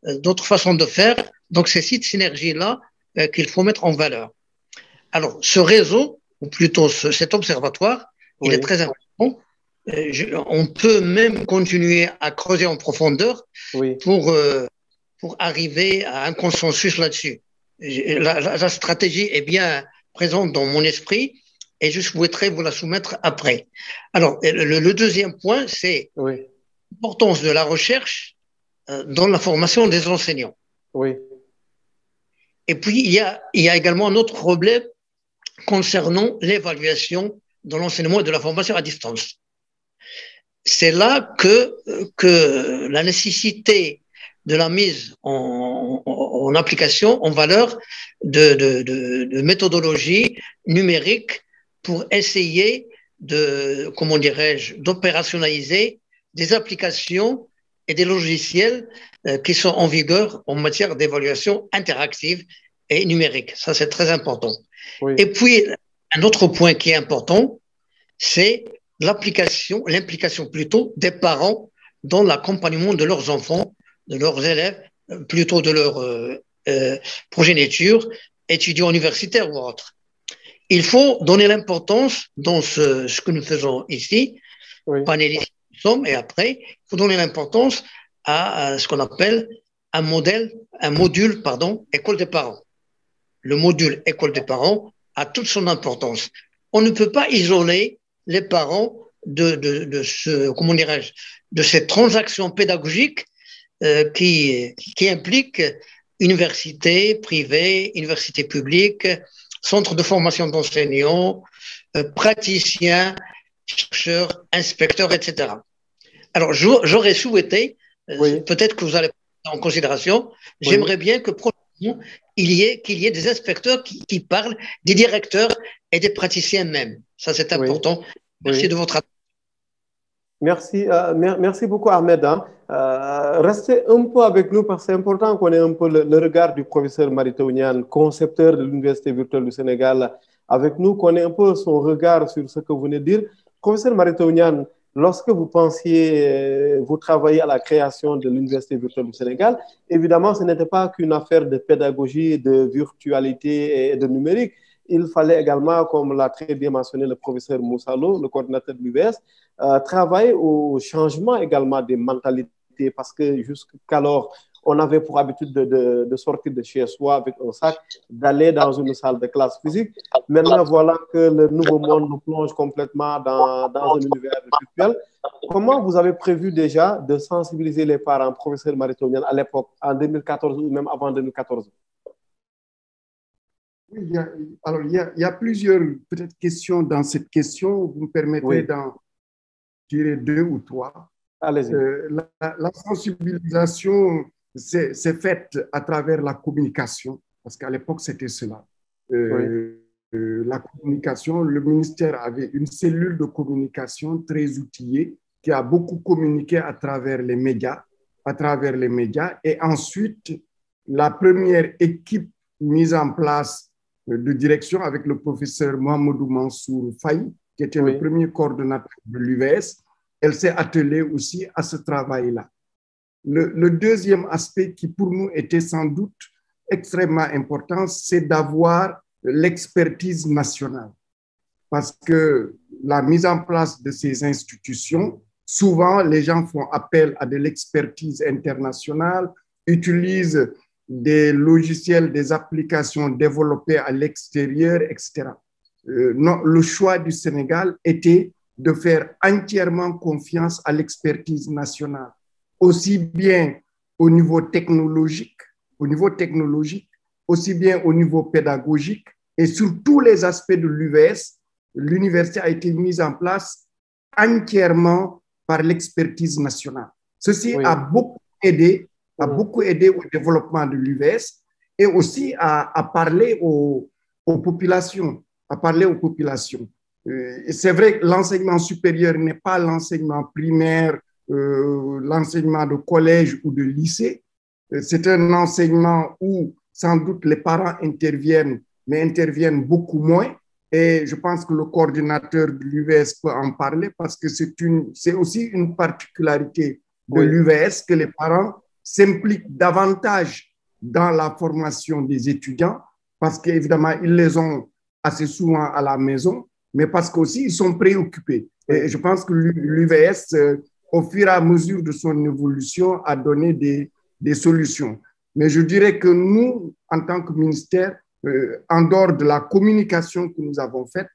d'autres façons de faire. Donc, c'est cette synergie-là qu'il faut mettre en valeur. Alors, ce réseau, ou plutôt cet observatoire, il est très important. On peut même continuer à creuser en profondeur pour arriver à un consensus là-dessus. La stratégie est bien présente dans mon esprit et je souhaiterais vous la soumettre après. Alors, le deuxième point, c'est l'importance de la recherche dans la formation des enseignants. Et puis, il y a également un autre problème concernant l'évaluation de l'enseignement et de la formation à distance. C'est là que la nécessité de la mise en application, en valeur de méthodologies numériques pour essayer d'opérationnaliser des applications et des logiciels qui sont en vigueur en matière d'évaluation interactive et numérique. Ça, c'est très important. Et puis, un autre point qui est important, c'est l'implication plutôt des parents dans l'accompagnement de leurs enfants, de leurs élèves, plutôt de leur progéniture, étudiants universitaires ou autres. Il faut donner l'importance dans ce que nous faisons ici, panélistes nous sommes, et après, il faut donner l'importance à ce qu'on appelle un module, école des parents. Le module école des parents a toute son importance. On ne peut pas isoler les parents de cette transaction pédagogique qui implique université privée, université publique, centre de formation d'enseignants, praticiens, chercheurs, inspecteurs, etc. Alors, j'aurais souhaité, peut-être que vous allez prendre en considération, j'aimerais bien que prochainement, qu'il y ait des inspecteurs qui parlent des directeurs et des praticiens même. Ça, c'est important. Merci de votre attention. Merci beaucoup, Ahmed. Restez un peu avec nous parce que c'est important qu'on ait un peu le regard du professeur Mary Teuw Niane, concepteur de l'Université virtuelle du Sénégal, avec nous, qu'on ait un peu son regard sur ce que vous venez de dire. Professeur Mary Teuw Niane, lorsque vous vous travaillez à la création de l'Université virtuelle du Sénégal, évidemment, ce n'était pas qu'une affaire de pédagogie, de virtualité et de numérique. Il fallait également, comme l'a très bien mentionné le professeur Moussa Lo, le coordinateur de l'UVS, travailler au changement également des mentalités parce que jusqu'alors, on avait pour habitude de sortir de chez soi avec un sac, d'aller dans une salle de classe physique. Maintenant, voilà que le nouveau monde nous plonge complètement dans un univers virtuel. Comment vous avez prévu déjà de sensibiliser les parents, professeur Mary Teuw Niane, à l'époque, en 2014 ou même avant 2014? Oui, il y a plusieurs peut-être questions dans cette question. Vous me permettez d'en tirer 2 ou 3. Allez-y. La sensibilisation s'est faite à travers la communication, parce qu'à l'époque, c'était cela. La communication, le ministère avait une cellule de communication très outillée qui a beaucoup communiqué à travers les médias. Et ensuite, la première équipe mise en place de direction avec le professeur Mohamedou Mansour Faye, qui était le premier coordonnateur de l'UVS, elle s'est attelée aussi à ce travail-là. Le deuxième aspect qui pour nous était sans doute extrêmement important, c'est d'avoir l'expertise nationale. Parce que la mise en place de ces institutions, souvent les gens font appel à de l'expertise internationale, utilisent des logiciels, des applications développées à l'extérieur, etc. Non, le choix du Sénégal était de faire entièrement confiance à l'expertise nationale, aussi bien au niveau technologique, aussi bien au niveau pédagogique et sur tous les aspects de l'UVS, l'université a été mise en place entièrement par l'expertise nationale. Ceci a beaucoup aidé au développement de l'UVS et aussi à parler aux populations, C'est vrai que l'enseignement supérieur n'est pas l'enseignement primaire, l'enseignement de collège ou de lycée. C'est un enseignement où sans doute les parents interviennent, mais interviennent beaucoup moins. Et je pense que le coordinateur de l'UVS peut en parler parce que c'est aussi une particularité de l'UVS que les parents s'impliquent davantage dans la formation des étudiants parce qu'évidemment, ils les ont assez souvent à la maison, mais parce qu'aussi, ils sont préoccupés. Et je pense que l'UVS, au fur et à mesure de son évolution, a donné des solutions. Mais je dirais que nous, en tant que ministère, en dehors de la communication que nous avons faite,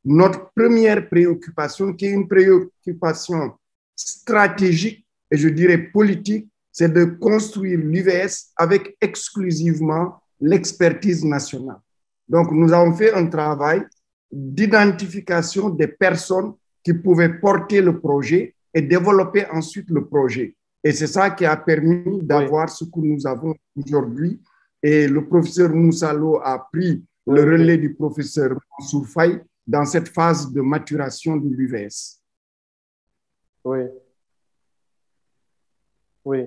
notre première préoccupation, qui est une préoccupation stratégique et je dirais politique, c'est de construire l'UVS avec exclusivement l'expertise nationale. Donc, nous avons fait un travail d'identification des personnes qui pouvaient porter le projet et développer ensuite le projet. Et c'est ça qui a permis d'avoir ce que nous avons aujourd'hui. Et le professeur Moussalo a pris le relais du professeur Mansour Faye dans cette phase de maturation de l'UVS. Oui.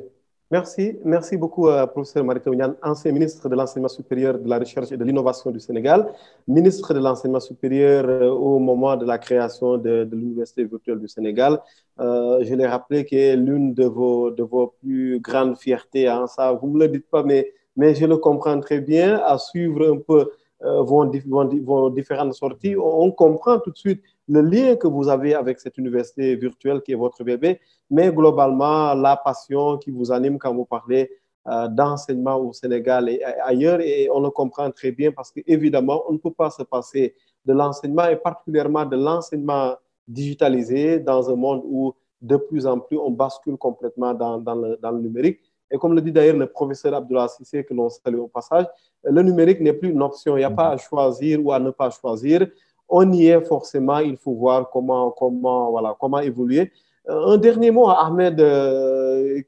Merci beaucoup, professeur Mary Teuw Niane, ancien ministre de l'Enseignement supérieur, de la Recherche et de l'Innovation du Sénégal, ministre de l'Enseignement supérieur au moment de la création de l'Université virtuelle du Sénégal. Je l'ai rappelé qui est l'une de vos plus grandes fiertés. Hein, ça, vous ne me le dites pas, mais je le comprends très bien. À suivre un peu vos différentes sorties, on comprend tout de suite le lien que vous avez avec cette université virtuelle qui est votre bébé, mais globalement, la passion qui vous anime quand vous parlez d'enseignement au Sénégal et ailleurs, et on le comprend très bien parce qu'évidemment, on ne peut pas se passer de l'enseignement et particulièrement de l'enseignement digitalisé dans un monde où de plus en plus on bascule complètement dans le numérique. Et comme le dit d'ailleurs le professeur Abdoulaye Cissé, que l'on salue au passage, le numérique n'est plus une option, il n'y a pas à choisir ou à ne pas choisir. On y est forcément, il faut voir comment évoluer. Un dernier mot à Ahmed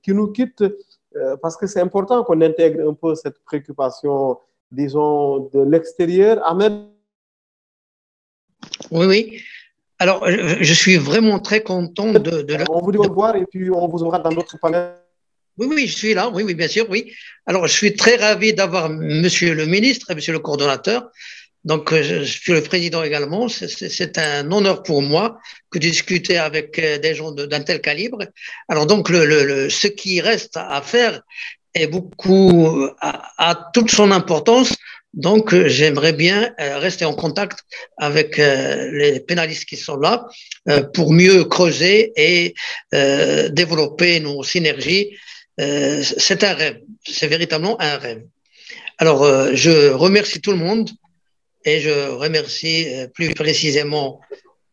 qui nous quitte, parce que c'est important qu'on intègre un peu cette préoccupation, disons, de l'extérieur. Ahmed? Oui. Alors, je suis vraiment très content On vous dit au revoir et puis on vous aura dans d'autres panels. Oui, je suis là, oui, bien sûr, oui. Alors, je suis très ravi d'avoir monsieur le ministre et monsieur le coordonnateur. Donc, je suis le président également. C'est un honneur pour moi que de discuter avec des gens d'un tel calibre. Alors, donc, ce qui reste à faire est beaucoup, à toute son importance. Donc, j'aimerais bien rester en contact avec les pénalistes qui sont là pour mieux creuser et développer nos synergies. C'est un rêve, c'est véritablement un rêve. Alors, je remercie tout le monde. Et je remercie plus précisément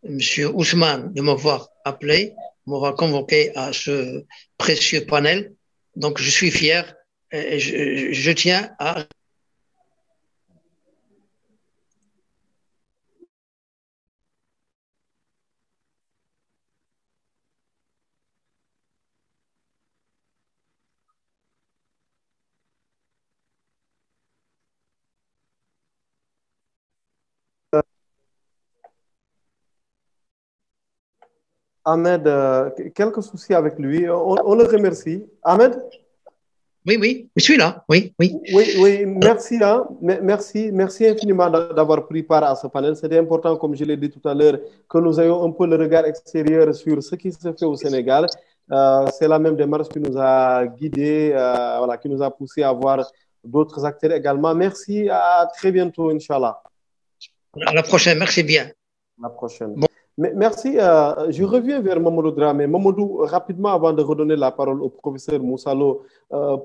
M. Ousmane de m'avoir appelé, m'avoir convoqué à ce précieux panel. Donc, je suis fier et je tiens à... Ahmed, quelques soucis avec lui. On le remercie. Ahmed? Oui, je suis là. Oui, merci. Hein. Merci infiniment d'avoir pris part à ce panel. C'était important, comme je l'ai dit tout à l'heure, que nous ayons un peu le regard extérieur sur ce qui se fait au Sénégal. C'est la même démarche qui nous a guidés, qui nous a poussé à voir d'autres acteurs également. Merci, à très bientôt, Inch'Allah. À la prochaine, merci bien. À la prochaine. Bon. Merci. Je reviens vers Mamadou Dramé. Mamadou, rapidement, avant de redonner la parole au professeur Moussalo,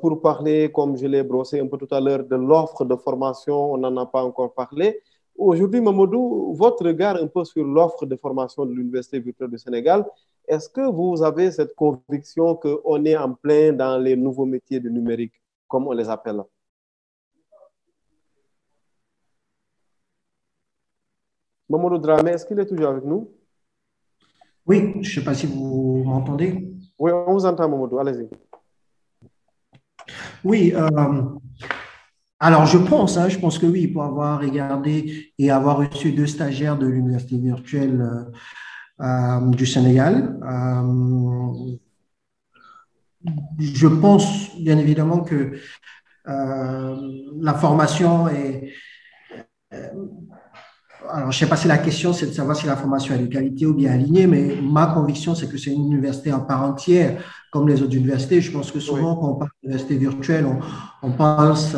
pour parler, comme je l'ai brossé un peu tout à l'heure, de l'offre de formation, on n'en a pas encore parlé. Aujourd'hui, Mamadou, votre regard un peu sur l'offre de formation de l'Université virtuelle du Sénégal, est-ce que vous avez cette conviction qu'on est en plein dans les nouveaux métiers du numérique, comme on les appelle? Mamadou Dramé, est-ce qu'il est toujours avec nous? Oui, je ne sais pas si vous m'entendez. Oui, on vous entend, Mamadou. Allez-y. Oui, alors je pense que oui, pour avoir regardé et avoir reçu 2 stagiaires de l'université virtuelle du Sénégal, je pense bien évidemment que la formation est... Alors, je ne sais pas si la question, c'est de savoir si la formation est de qualité ou bien alignée, mais ma conviction, c'est que c'est une université en part entière, comme les autres universités. Je pense que souvent, quand on parle d'université virtuelle, on pense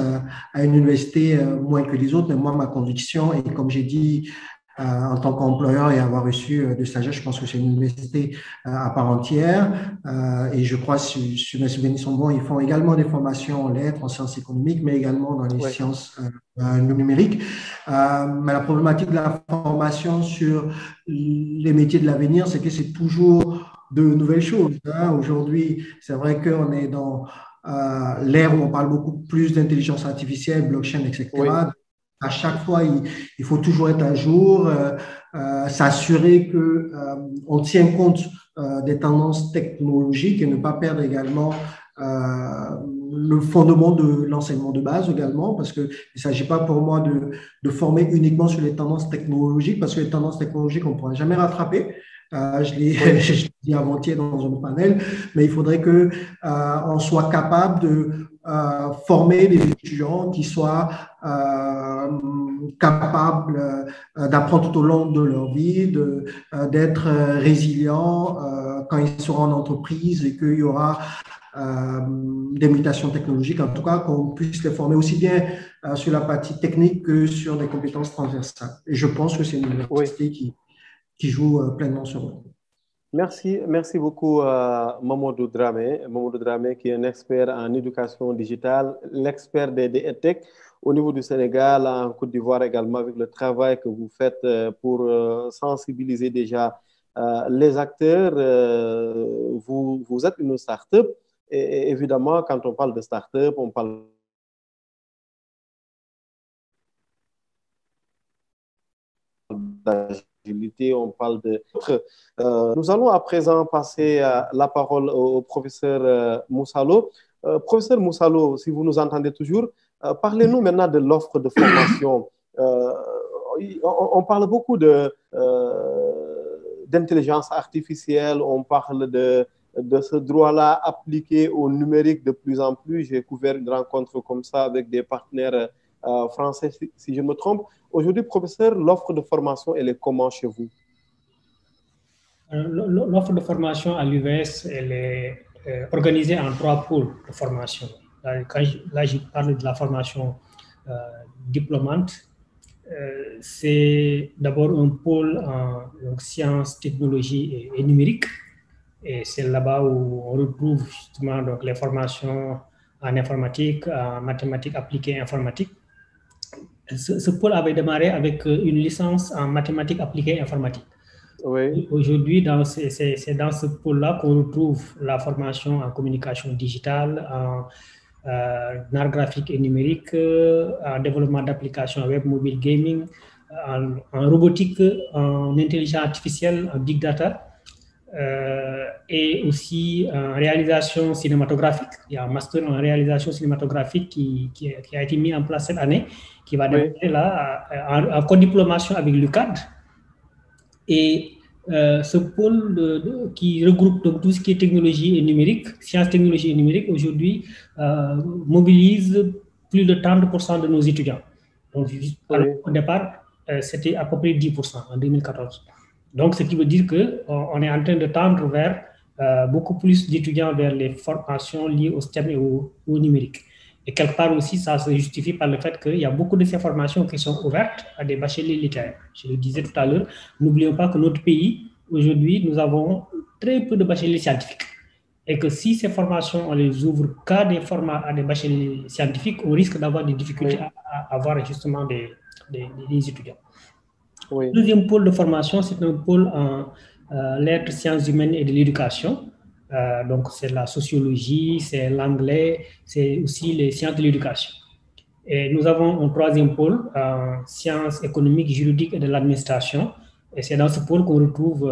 à une université moins que les autres, mais moi, ma conviction, et comme j'ai dit, en tant qu'employeur et avoir reçu de stagiaires, je pense que c'est une université à part entière. Et je crois, si mes souvenirs sont bons, ils font également des formations en lettres, en sciences économiques, mais également dans les sciences numériques. Mais la problématique de la formation sur les métiers de l'avenir, c'est que c'est toujours de nouvelles choses. Aujourd'hui, c'est vrai qu'on est dans l'ère où on parle beaucoup plus d'intelligence artificielle, blockchain, etc. Oui. À chaque fois, il faut toujours être à jour, s'assurer qu'on tient compte des tendances technologiques et ne pas perdre également le fondement de l'enseignement de base également, parce qu'il ne s'agit pas pour moi de former uniquement sur les tendances technologiques, parce que les tendances technologiques, on ne pourra jamais rattraper. Je l'ai dit avant-hier dans un panel, mais il faudrait qu'on soit capable de former des étudiants qui soient capables d'apprendre tout au long de leur vie, d'être résilients quand ils seront en entreprise et qu'il y aura des mutations technologiques, en tout cas qu'on puisse les former aussi bien sur la partie technique que sur des compétences transversales. Et je pense que c'est une université qui joue pleinement sur eux. Merci beaucoup Mamadou Dramé qui est un expert en éducation digitale, l'expert des EdTech au niveau du Sénégal, en Côte d'Ivoire également, avec le travail que vous faites pour sensibiliser déjà les acteurs. Vous êtes une start-up et évidemment, quand on parle de start-up, on parle d'agilité, on parle de... nous allons à présent passer la parole au professeur Moussalo. Professeur Moussalo, si vous nous entendez toujours, parlez-nous maintenant de l'offre de formation. On parle beaucoup d'intelligence artificielle, on parle de ce droit-là appliqué au numérique de plus en plus. J'ai couvert une rencontre comme ça avec des partenaires français, si je me trompe. Aujourd'hui, professeur, l'offre de formation, elle est comment chez vous? L'offre de formation à l'UVS, elle est organisée en 3 pôles de formation. Là, je parle de la formation diplômante. C'est d'abord un pôle en sciences, technologies et numérique. Et c'est là-bas où on retrouve justement donc, les formations en informatique, en mathématiques appliquées informatique. Ce pôle avait démarré avec une licence en mathématiques appliquées informatique. Oui. Aujourd'hui, c'est dans ce pôle-là qu'on retrouve la formation en communication digitale, en art graphique et numérique, en développement d'applications web, mobile gaming, en robotique, en intelligence artificielle, en big data, et aussi en réalisation cinématographique. Il y a un master en réalisation cinématographique qui a été mis en place cette année, qui va démarrer là en codiplomation avec l'UCAD. Et ce pôle qui regroupe donc tout ce qui est technologie et numérique, sciences, technologie et numérique, aujourd'hui mobilise plus de 30% de nos étudiants. Donc, au départ, c'était à peu près 10% en 2014. Donc, ce qui veut dire qu'on est en train de tendre vers beaucoup plus d'étudiants vers les formations liées au STEM et au numérique. Et quelque part aussi, ça se justifie par le fait qu'il y a beaucoup de ces formations qui sont ouvertes à des bacheliers littéraires. Je le disais tout à l'heure, n'oublions pas que notre pays, aujourd'hui, nous avons très peu de bacheliers scientifiques. Et que si ces formations, on les ouvre qu'à des formats, à des bacheliers scientifiques, on risque d'avoir des difficultés à avoir justement des étudiants. Le deuxième pôle de formation, c'est un pôle en lettres, sciences humaines et de l'éducation. Donc, c'est la sociologie, c'est l'anglais, c'est aussi les sciences de l'éducation. Et nous avons un troisième pôle en sciences économiques, juridiques et de l'administration. Et c'est dans ce pôle qu'on retrouve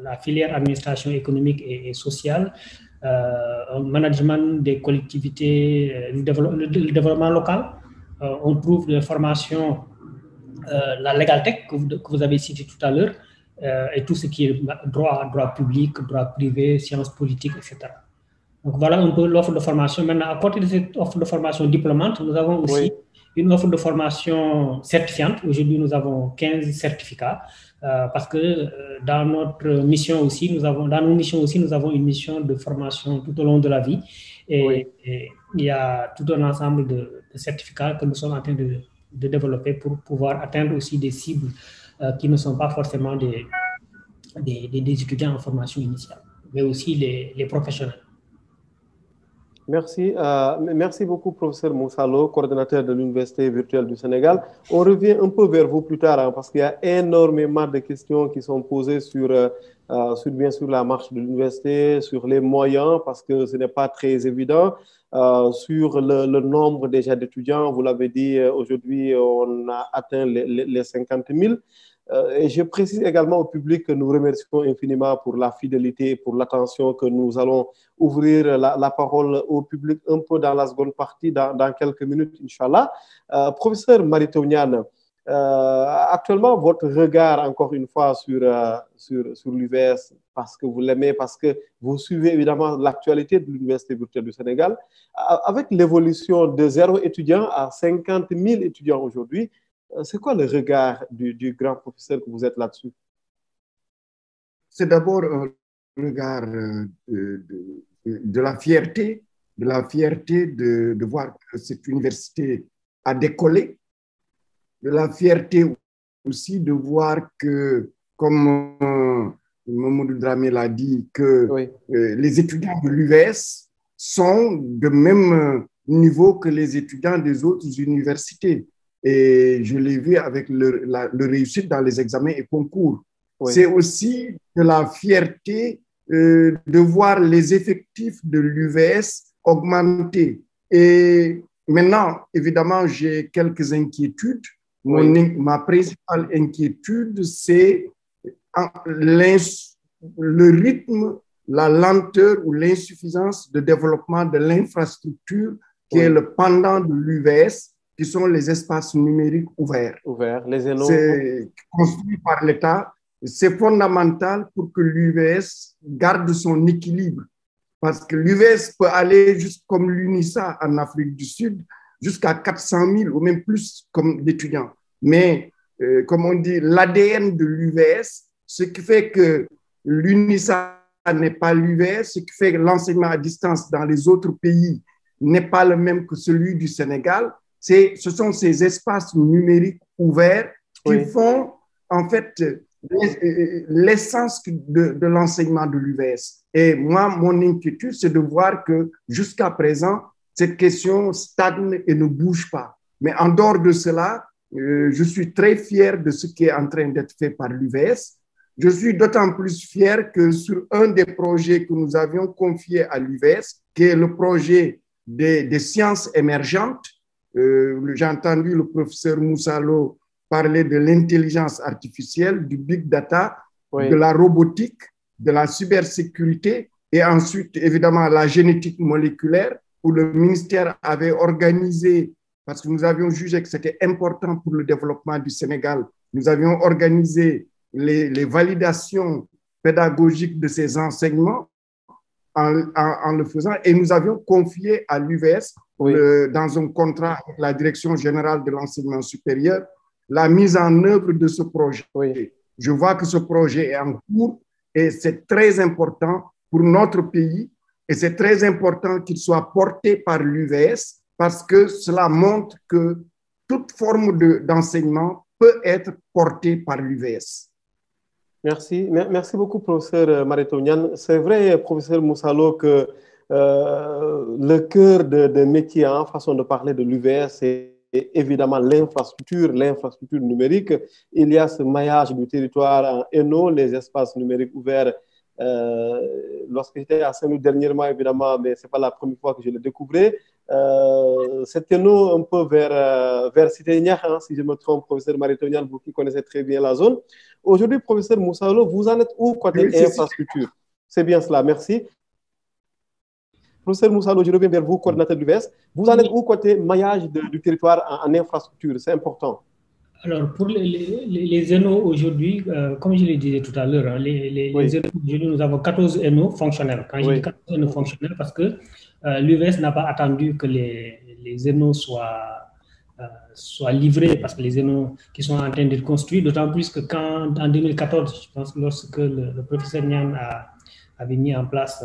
la filière administration économique et sociale, management des collectivités, le développement local. On trouve des formations, la Legal Tech que vous avez cité tout à l'heure, et tout ce qui est droit public, droit privé, sciences politiques, etc. Donc voilà un peu l'offre de formation. Maintenant, à côté de cette offre de formation diplômante, nous avons aussi une offre de formation certifiante. Aujourd'hui, nous avons 15 certificats parce que dans notre mission aussi, dans nos missions aussi, nous avons une mission de formation tout au long de la vie. Et il y a tout un ensemble de certificats que nous sommes en train de développer pour pouvoir atteindre aussi des cibles qui ne sont pas forcément des étudiants en formation initiale, mais aussi les professionnels. Merci. Merci beaucoup, professeur Moussa Lo, coordonnateur de l'Université virtuelle du Sénégal. On revient un peu vers vous plus tard, parce qu'il y a énormément de questions qui sont posées sur bien sûr la marche de l'université, sur les moyens, parce que ce n'est pas très évident, sur le nombre déjà d'étudiants. Vous l'avez dit, aujourd'hui, on a atteint les 50 000. Et je précise également au public que nous remercions infiniment pour la fidélité et pour l'attention, que nous allons ouvrir la parole au public un peu dans la seconde partie, dans quelques minutes, Inch'Allah. Professeur Mary-Teuw Niane, actuellement, votre regard, encore une fois, sur l'UVS, parce que vous l'aimez, parce que vous suivez évidemment l'actualité de l'Université virtuelle du Sénégal, avec l'évolution de 0 étudiant à 50 000 étudiants aujourd'hui, c'est quoi le regard du grand professeur que vous êtes là-dessus? C'est d'abord un regard de la fierté, de voir que cette université a décollé, de la fierté aussi de voir que, comme Mamadou Dramé l'a dit, que les étudiants de l'UVS sont de même niveau que les étudiants des autres universités. Et je l'ai vu avec le réussite dans les examens et concours. C'est aussi de la fierté de voir les effectifs de l'UVS augmenter. Et maintenant, évidemment, j'ai quelques inquiétudes. Ma principale inquiétude, c'est le rythme, la lenteur ou l'insuffisance de développement de l'infrastructure qui est le pendant de l'UVS, qui sont les espaces numériques ouverts. Les c'est construit par l'État. C'est fondamental pour que l'UVS garde son équilibre. Parce que l'UVS peut aller juste comme l'UNISA en Afrique du Sud, jusqu'à 400 000 ou même plus comme d'étudiants. Mais, comme on dit, l'ADN de l'UVS, ce qui fait que l'UNISA n'est pas l'UVS, ce qui fait que l'enseignement à distance dans les autres pays n'est pas le même que celui du Sénégal, ce sont ces espaces numériques ouverts qui font en fait l'essence de l'enseignement de l'UVS. Et moi, mon inquiétude, c'est de voir que jusqu'à présent, cette question stagne et ne bouge pas. Mais en dehors de cela, je suis très fier de ce qui est en train d'être fait par l'UVS. Je suis d'autant plus fier que sur un des projets que nous avions confiés à l'UVS, qui est le projet des sciences émergentes, j'ai entendu le professeur Moussa Lo parler de l'intelligence artificielle, du big data, de la robotique, de la cybersécurité et ensuite, évidemment, la génétique moléculaire, où le ministère avait organisé, parce que nous avions jugé que c'était important pour le développement du Sénégal, nous avions organisé les validations pédagogiques de ces enseignements en le faisant, et nous avions confié à l'UVS, dans un contrat avec la Direction générale de l'enseignement supérieur, la mise en œuvre de ce projet. Je vois que ce projet est en cours et c'est très important pour notre pays et c'est très important qu'il soit porté par l'UVS parce que cela montre que toute forme d'enseignement peut être portée par l'UVS. Merci. Merci beaucoup, professeur Mary-Teuw Niane. C'est vrai, professeur Moussa Lo, que le cœur de métier, façon de parler de l'UVS, c'est évidemment l'infrastructure numérique. Il y a ce maillage du territoire en ENO, les espaces numériques ouverts. Lorsque j'étais à Saint-Louis dernièrement, évidemment, mais ce n'est pas la première fois que je le découvrais. cet ENO un peu vers Cité Niakh, hein, si je me trompe, professeur Mariton Niane, vous qui connaissez très bien la zone. Aujourd'hui, professeur Moussa Lo, vous en êtes où côté infrastructure? C'est bien cela, merci. Professeur Moussa Lo, je reviens vers vous, coordinateur du l'UVS. Vous en êtes où côté maillage du territoire en infrastructure? C'est important. Alors, pour les ENO aujourd'hui, comme je le disais tout à l'heure, hein, les ENO, aujourd'hui, nous avons 14 ENO fonctionnels. Quand je dis 14 ENO fonctionnels, parce que l'UVS n'a pas attendu que les ENO soient livrés, parce que les ENO qui sont en train d'être construits, d'autant plus que quand, en 2014, je pense que lorsque le professeur Niane avait mis en place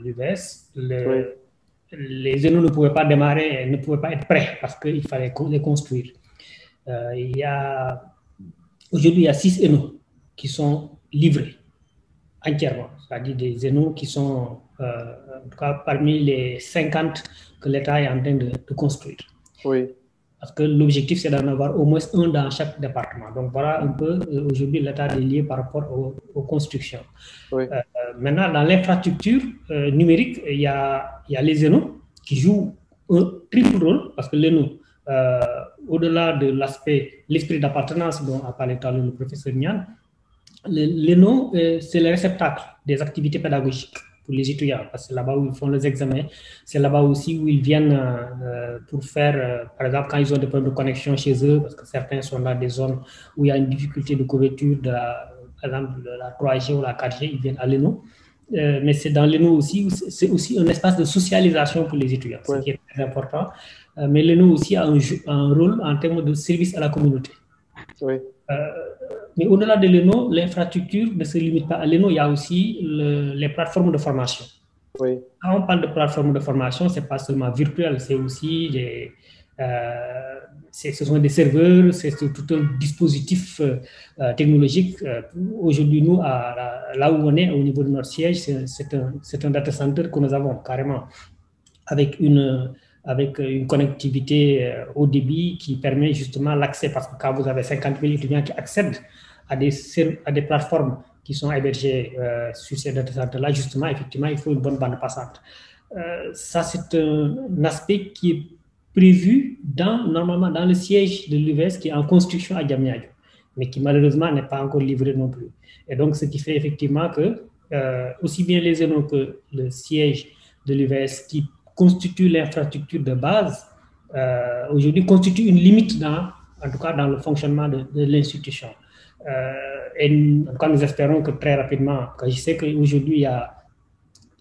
l'UVS, les ENO ne pouvaient pas démarrer, ne pouvaient pas être prêts, parce qu'il fallait les construire. Aujourd'hui, il y a 6 ENO qui sont livrés entièrement, c'est-à-dire des ENO qui sont en tout cas parmi les 50 que l'État est en train de construire. Oui. Parce que l'objectif, c'est d'en avoir au moins un dans chaque département. Donc voilà un peu aujourd'hui l'état des lieux par rapport aux constructions. Oui. Maintenant, dans l'infrastructure numérique, il y a les ENO qui jouent un triple rôle, parce que l'ENO, au-delà de l'esprit d'appartenance dont a parlé tout à l'heure le professeur Niane, l'ENO, c'est le réceptacle des activités pédagogiques pour les étudiants, parce que c'est là-bas où ils font les examens, c'est là-bas aussi où ils viennent pour faire, par exemple, quand ils ont des problèmes de connexion chez eux, parce que certains sont dans des zones où il y a une difficulté de couverture, par exemple de la 3G ou la 4G, ils viennent à l'ENO. Mais c'est dans l'ENO aussi, c'est aussi un espace de socialisation pour les étudiants, ce qui est très important. Mais l'ENO aussi a un rôle en termes de service à la communauté. Oui. Mais au-delà de l'ENO, l'infrastructure ne se limite pas à l'ENO, il y a aussi les plateformes de formation. Oui. Quand on parle de plateformes de formation, ce n'est pas seulement virtuel, c'est aussi ce sont des serveurs, c'est tout un dispositif technologique. Aujourd'hui, nous, là où on est, au niveau de notre siège, c'est un data center que nous avons carrément, avec une connectivité haut débit qui permet justement l'accès, parce que quand vous avez 50 000 étudiants qui accèdent à des plateformes qui sont hébergées sur ces data centers-là, justement, effectivement, il faut une bonne bande passante. Ça, c'est un aspect qui est prévu normalement dans le siège de l'UVS qui est en construction à Diamniadio, mais qui malheureusement n'est pas encore livré non plus. Et donc, ce qui fait effectivement que aussi bien les ENO que le siège de l'UVS qui constitue l'infrastructure de base, aujourd'hui constitue une limite en tout cas dans le fonctionnement de l'institution. Et en tout cas, nous espérons que très rapidement, quand je sais qu'aujourd'hui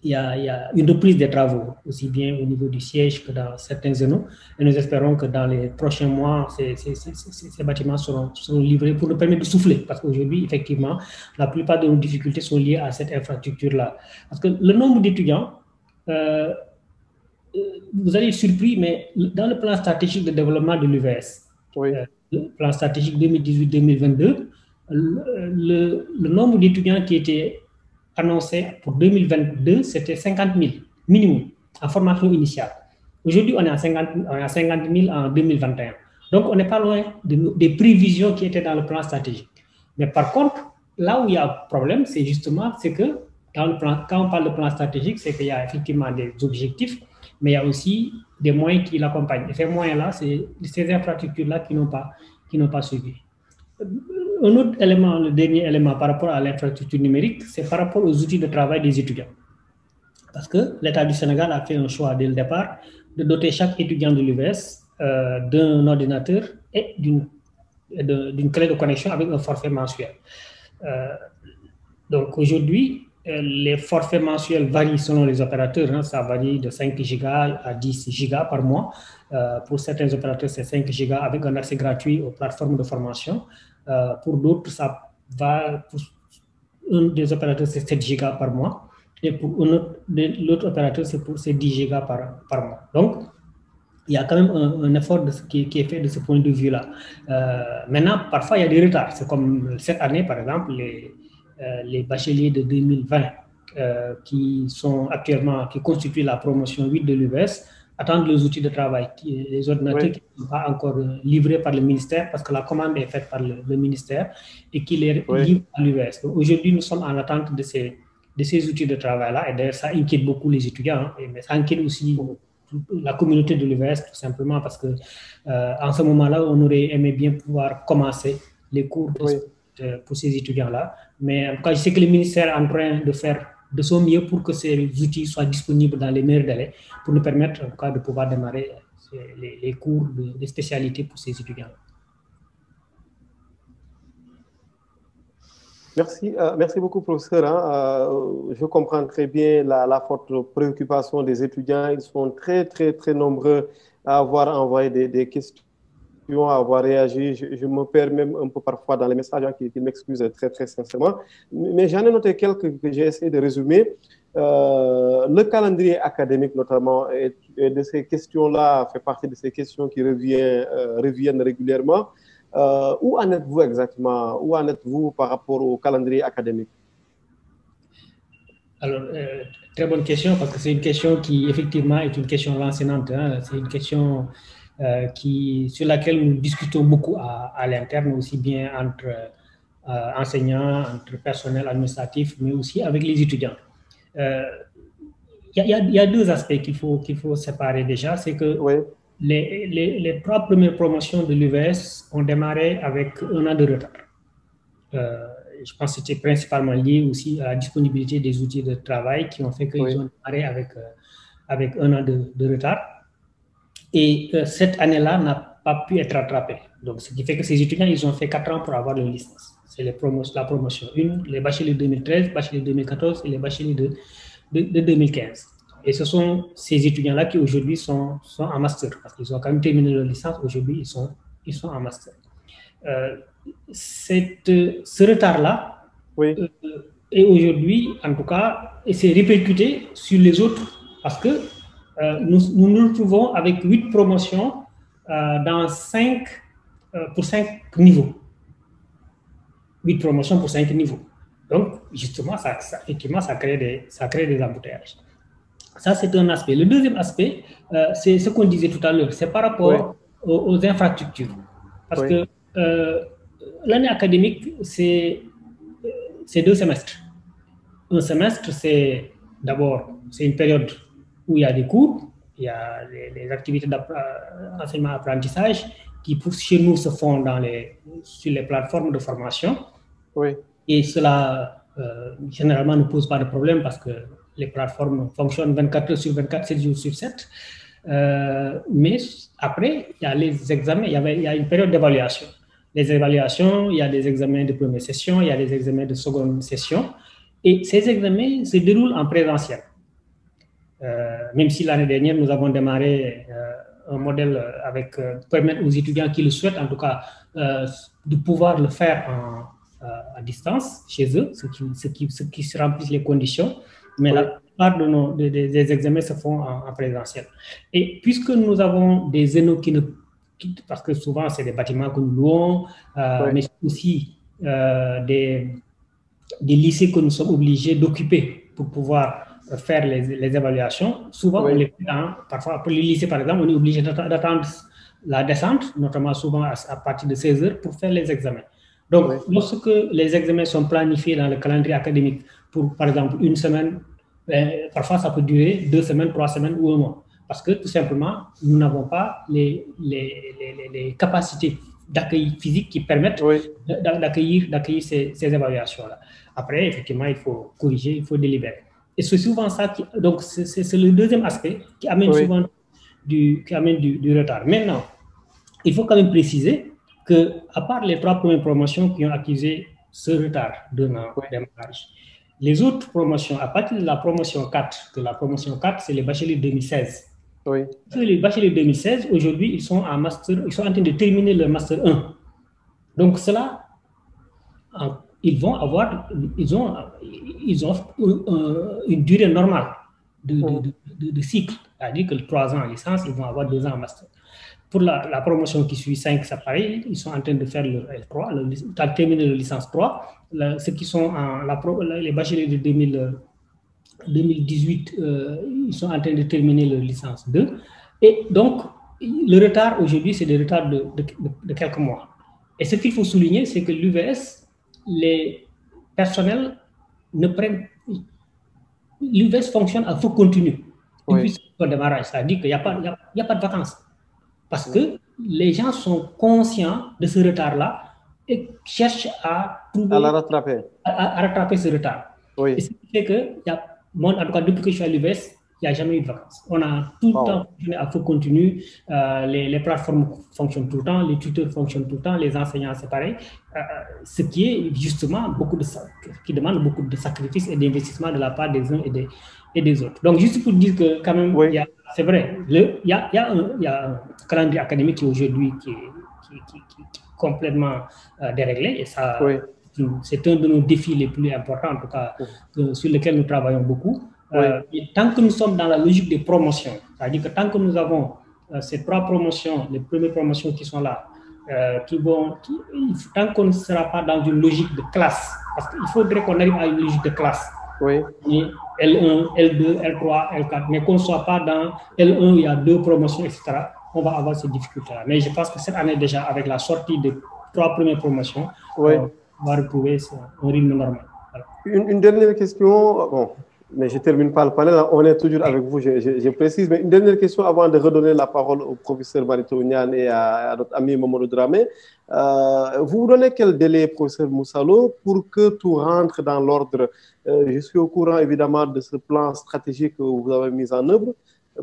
il y a une reprise des travaux, aussi bien au niveau du siège que dans certains ENO, et nous espérons que dans les prochains mois, ces bâtiments seront livrés pour nous permettre de souffler, parce qu'aujourd'hui, effectivement, la plupart de nos difficultés sont liées à cette infrastructure-là. Parce que le nombre d'étudiants, vous allez être surpris, mais dans le plan stratégique de développement de l'UVS, le plan stratégique 2018-2022, le nombre d'étudiants qui étaient annoncés pour 2022, c'était 50 000 minimum en formation initiale. Aujourd'hui, on est à 50 000 en 2021. Donc, on n'est pas loin des prévisions qui étaient dans le plan stratégique. Mais par contre, là où il y a un problème, c'est justement que quand on parle de plan stratégique, c'est qu'il y a effectivement des objectifs, mais il y a aussi des moyens qui l'accompagnent. Et ces moyens-là, c'est ces infrastructures-là qui n'ont pas suivi. Un autre élément, le dernier élément par rapport à l'infrastructure numérique, c'est par rapport aux outils de travail des étudiants. Parce que l'État du Sénégal a fait un choix dès le départ de doter chaque étudiant de l'UVS d'un ordinateur et d'une clé de connexion avec un forfait mensuel. Donc aujourd'hui, les forfaits mensuels varient selon les opérateurs. Hein, ça varie de 5 gigas à 10 gigas par mois. Pour certains opérateurs, c'est 5 gigas avec un accès gratuit aux plateformes de formation. Pour d'autres, ça va, pour un des opérateurs, c'est 7 gigas par mois. Et pour l'autre opérateur, c'est 10 gigas par mois. Donc, il y a quand même un effort qui est fait de ce point de vue-là. Maintenant, parfois, il y a des retards. C'est comme cette année, par exemple, les bacheliers de 2020 qui constituent la promotion 8 de l'UVS attendent les outils de travail, les ordinateurs qui ne sont pas encore livrés par le ministère parce que la commande est faite par le ministère et qui les livrent à l'UVS. Aujourd'hui, nous sommes en attente de ces outils de travail-là et d'ailleurs, ça inquiète beaucoup les étudiants, mais ça inquiète aussi la communauté de l'UVS, tout simplement parce que en ce moment-là, on aurait aimé bien pouvoir commencer les cours pour ces étudiants-là. Mais en tout cas, je sais que le ministère est en train de faire de son mieux pour que ces outils soient disponibles dans les meilleurs délais, pour nous permettre en tout cas de pouvoir démarrer les cours de spécialité pour ces étudiants-là. Merci, merci beaucoup, professeur. Je comprends très bien la forte préoccupation des étudiants. Ils sont très, très, très nombreux à avoir envoyé des questions, à avoir réagi. Je me perds même un peu parfois dans les messages qui m'excusent très, très sincèrement. Mais j'en ai noté quelques que j'ai essayé de résumer. Le calendrier académique, notamment, et de ces questions-là, fait partie de ces questions qui reviennent régulièrement. Où en êtes-vous exactement? Où en êtes-vous par rapport au calendrier académique? Alors, très bonne question, parce que c'est une question qui, effectivement, est une question lancinante. Hein. C'est une question sur laquelle nous discutons beaucoup à l'interne, aussi bien entre enseignants, entre personnel administratif, mais aussi avec les étudiants. Il y a deux aspects qu'il faut séparer déjà. C'est que les 3 premières promotions de l'UVS ont démarré avec 1 an de retard. Je pense que c'était principalement lié aussi à la disponibilité des outils de travail qui ont fait qu'ils ont démarré avec 1 an de retard. Et cette année-là n'a pas pu être rattrapée. Donc, ce qui fait que ces étudiants, ils ont fait 4 ans pour avoir leur licence. C'est la promotion 1, les bacheliers 2013, bacheliers 2014 et les bacheliers de 2015. Et ce sont ces étudiants-là qui aujourd'hui sont en master, parce qu'ils ont quand même terminé leur licence. Aujourd'hui, ils sont en master. Ce retard-là est aujourd'hui, en tout cas, et c'est répercuté sur les autres, parce que nous nous retrouvons avec 8 promotions pour 5 niveaux. 8 promotions pour 5 niveaux. Donc, justement, effectivement, ça crée des embouteillages. Ça, c'est un aspect. Le deuxième aspect, c'est ce qu'on disait tout à l'heure, c'est par rapport aux infrastructures. Parce que l'année académique, c'est 2 semestres. Un semestre, c'est une période où il y a des cours, il y a les activités d'enseignement-apprentissage qui, chez nous, se font sur les plateformes de formation. Et cela, généralement, ne pose pas de problème parce que les plateformes fonctionnent 24 heures sur 24, 7 jours sur 7. Mais après, il y a les examens, il y a une période d'évaluation. Les évaluations, il y a des examens de première session, il y a des examens de seconde session. Et ces examens se déroulent en présentiel. Même si l'année dernière, nous avons démarré un modèle avec permettre aux étudiants qui le souhaitent, en tout cas, de pouvoir le faire à distance chez eux, ceux qui se remplissent les conditions. Mais la plupart des examens se font en présentiel. Et puisque nous avons des ENO parce que souvent c'est des bâtiments que nous louons, mais aussi des lycées que nous sommes obligés d'occuper pour pouvoir faire les évaluations. Souvent, on les fait parfois, pour les lycées par exemple, on est obligé d'attendre la descente, notamment souvent à partir de 16 heures, pour faire les examens. Donc, lorsque les examens sont planifiés dans le calendrier académique pour, par exemple, 1 semaine, parfois ça peut durer 2 semaines, 3 semaines ou 1 mois. Parce que tout simplement, nous n'avons pas les capacités d'accueil physique qui permettent d'accueillir ces évaluations-là. Après, effectivement, il faut corriger, il faut délibérer. Et c'est souvent ça donc c'est le deuxième aspect qui amène souvent du retard. Maintenant, il faut quand même préciser que, à part les 3 premières promotions qui ont accusé ce retard de démarrage, les autres promotions, à partir de la promotion 4, c'est les bacheliers 2016. Les bacheliers 2016, aujourd'hui, ils sont en master, ils sont en train de terminer leur master 1. Donc, cela, ils ont une durée normale de cycle, c'est-à-dire que 3 ans en licence, ils vont avoir 2 ans en master. Pour la promotion qui suit 5, c'est pareil, ils sont en train de faire le L3, terminer la licence 3. Ceux qui sont les bacheliers de 2018, ils sont en train de terminer leur licence 2. Et donc, le retard aujourd'hui, c'est des retards de quelques mois. Et ce qu'il faut souligner, c'est que l'UVS, les personnels l'UVS fonctionne à feu continu. depuis son démarrage. C'est-à-dire qu'il n'y a pas de vacances. Parce que les gens sont conscients de ce retard-là et cherchent à trouver... À rattraper. À rattraper ce retard. Oui. Et ce qui fait que, moi, en tout cas, depuis que je suis à l'UVS, il n'y a jamais eu de vacances. On a tout le temps fonctionné à feu continu. Les plateformes fonctionnent tout le temps, les tuteurs fonctionnent tout le temps, les enseignants, c'est pareil. Ce qui est justement qui demande beaucoup de sacrifices et d'investissement de la part des uns et des autres. Donc, juste pour dire que, quand même, c'est vrai, il y a un calendrier académique qui aujourd'hui qui est complètement déréglé. Et ça, c'est un de nos défis les plus importants, en tout cas, sur lesquels nous travaillons beaucoup. Et tant que nous sommes dans la logique de promotion, c'est-à-dire que tant que nous avons ces 3 promotions, les premières promotions qui sont là, tant qu'on ne sera pas dans une logique de classe, parce qu'il faudrait qu'on arrive à une logique de classe. L1, L2, L3, L4, mais qu'on ne soit pas dans L1, il y a 2 promotions, etc. On va avoir ces difficultés-là. Mais je pense que cette année déjà, avec la sortie des 3 premières promotions, on va retrouver un rythme normal. Voilà. Une dernière question, bon, mais je termine par le panel, on est toujours avec vous, je précise, mais une dernière question avant de redonner la parole au professeur Marito Niane et à notre ami Mamadou Dramé. Vous donnez quel délai, professeur Moussalo, pour que tout rentre dans l'ordre? Je suis au courant évidemment de ce plan stratégique que vous avez mis en œuvre.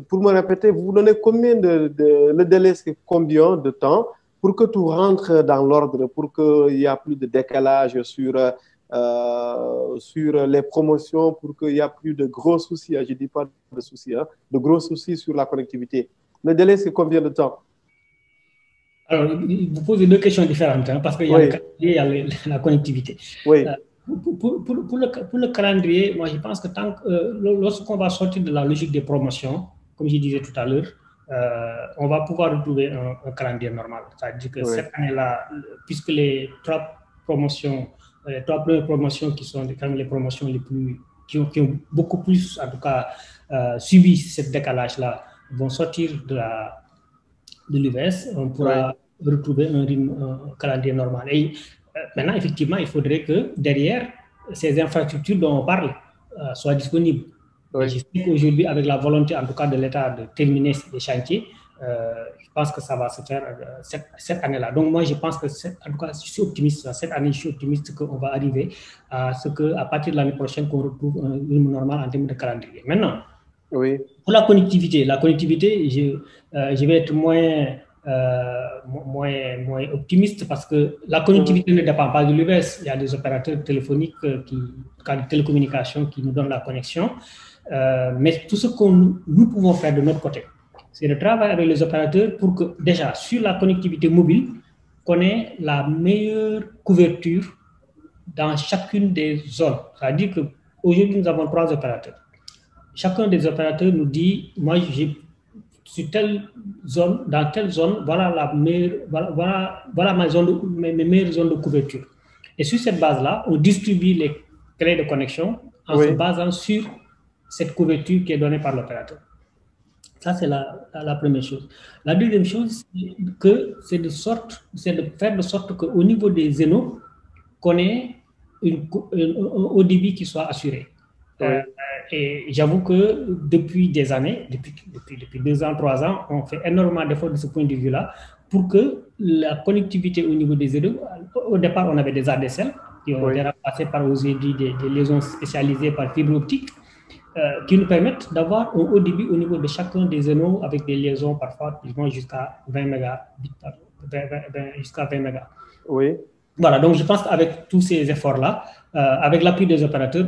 Pour me répéter, vous donnez combien le délai, c'est combien de temps pour que tout rentre dans l'ordre, pour qu'il n'y ait plus de décalage sur les promotions, pour qu'il n'y ait plus de gros soucis, je ne dis pas de soucis, de gros soucis sur la connectivité. Le délai, c'est combien de temps? Alors, vous posez 2 questions différentes, parce qu'il y a le calendrier, il y a la connectivité. Oui. Pour le calendrier, moi je pense que lorsqu'on va sortir de la logique des promotions, comme je disais tout à l'heure, on va pouvoir retrouver un calendrier normal. C'est-à-dire que cette année-là, puisque les 3 premières promotions qui sont quand même les promotions qui ont beaucoup plus, en tout cas, subi ce décalage-là, vont sortir de l'UVS, on pourra retrouver un calendrier normal. Et maintenant, effectivement, il faudrait que derrière, ces infrastructures dont on parle soient disponibles. Je sais qu'aujourd'hui, avec la volonté, en tout cas, de l'État de terminer les chantiers, je pense que ça va se faire cette année-là. Donc, moi, je pense que, en tout cas, je suis optimiste. Cette année, je suis optimiste qu'on va arriver à ce qu'à partir de l'année prochaine, qu'on retrouve un rythme normal en termes de calendrier. Maintenant, pour la connectivité, je vais être moins optimiste parce que la connectivité ne dépend pas de l'UVS. Il y a des opérateurs téléphoniques, de télécommunications qui nous donnent la connexion. Mais tout ce que nous pouvons faire de notre côté, c'est de travailler avec les opérateurs pour que, déjà, sur la connectivité mobile, qu'on ait la meilleure couverture dans chacune des zones. C'est-à-dire qu'aujourd'hui, nous avons 3 opérateurs. Chacun des opérateurs nous dit, moi, sur telle zone, dans telle zone, voilà mes meilleures zones de couverture. Et sur cette base-là, on distribue les clés de connexion en se basant sur cette couverture qui est donnée par l'opérateur. Ça, c'est la première chose. La deuxième chose, c'est de faire de sorte qu'au niveau des zénos, qu'on ait un haut débit qui soit assuré. Et j'avoue que depuis des années, depuis 2 ans, 3 ans, on fait énormément d'efforts de ce point de vue-là pour que la connectivité au niveau des zénos, au départ, on avait des ADSL qui ont été remplacés par aujourd'hui des liaisons spécialisées par fibre optique, qui nous permettent d'avoir un haut débit au niveau de chacun des zénos avec des liaisons parfois qui vont jusqu'à 20 mégabits, jusqu'à 20 mégas. Voilà, donc je pense qu'avec tous ces efforts-là, avec l'appui des opérateurs,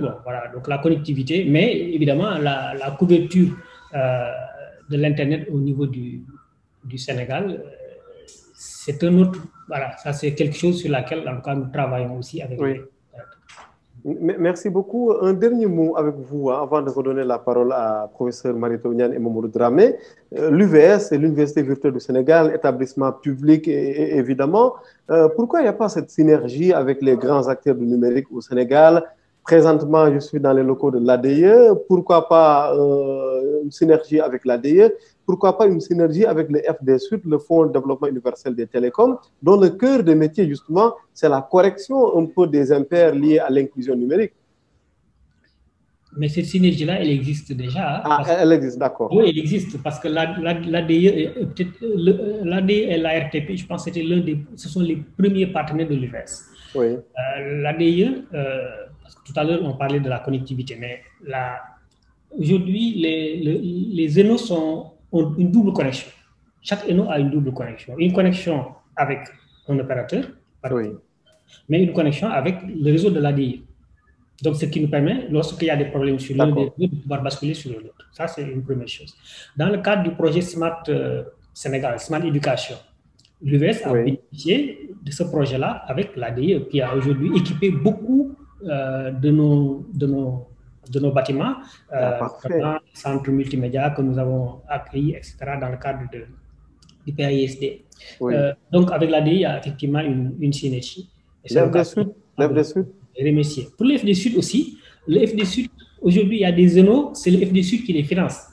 donc la connectivité, mais évidemment la couverture de l'Internet au niveau du Sénégal, c'est un autre, ça c'est quelque chose sur laquelle en tout cas nous travaillons aussi avec les opérateurs. Merci beaucoup. Un dernier mot avec vous avant de redonner la parole à professeur Marito Niane et Mamadou Dramé. L'UVS, l'Université virtuelle du Sénégal, établissement public évidemment. Pourquoi il n'y a pas cette synergie avec les grands acteurs du numérique au Sénégal? Présentement, je suis dans les locaux de l'ADIE. Pourquoi pas une synergie avec l'ADIE? Pourquoi pas une synergie avec le FDSUD, le Fonds de développement universel des télécoms, dont le cœur de métier, justement, c'est la correction un peu des impairs liés à l'inclusion numérique? Mais cette synergie-là, elle existe déjà. Ah, elle existe, d'accord. Oui, elle existe parce que l'ADE et l'ARTP, je pense que ce sont les premiers partenaires de l'UVS. Oui. L'ADE, parce que tout à l'heure, on parlait de la connectivité, mais aujourd'hui, les ENO ont une double connexion. Chaque ENO a une double connexion. Une connexion avec un opérateur, oui, mais une connexion avec le réseau de l'ADE. Donc, ce qui nous permet, lorsqu'il y a des problèmes sur l'un des deux, de pouvoir basculer sur l'autre. Ça, c'est une première chose. Dans le cadre du projet Smart Sénégal, Smart Education, l'UVS a bénéficié de ce projet-là avec l'ADE qui a aujourd'hui équipé beaucoup de nos bâtiments, notamment les centres multimédia que nous avons accueillis, etc., dans le cadre du PAISD. Donc, avec l'ADE, il y a effectivement une synergie. L'EFD Sud. Remercier. Pour le FD Sud aussi, le FD Sud, aujourd'hui, il y a des ENO, c'est le FD Sud qui les finance.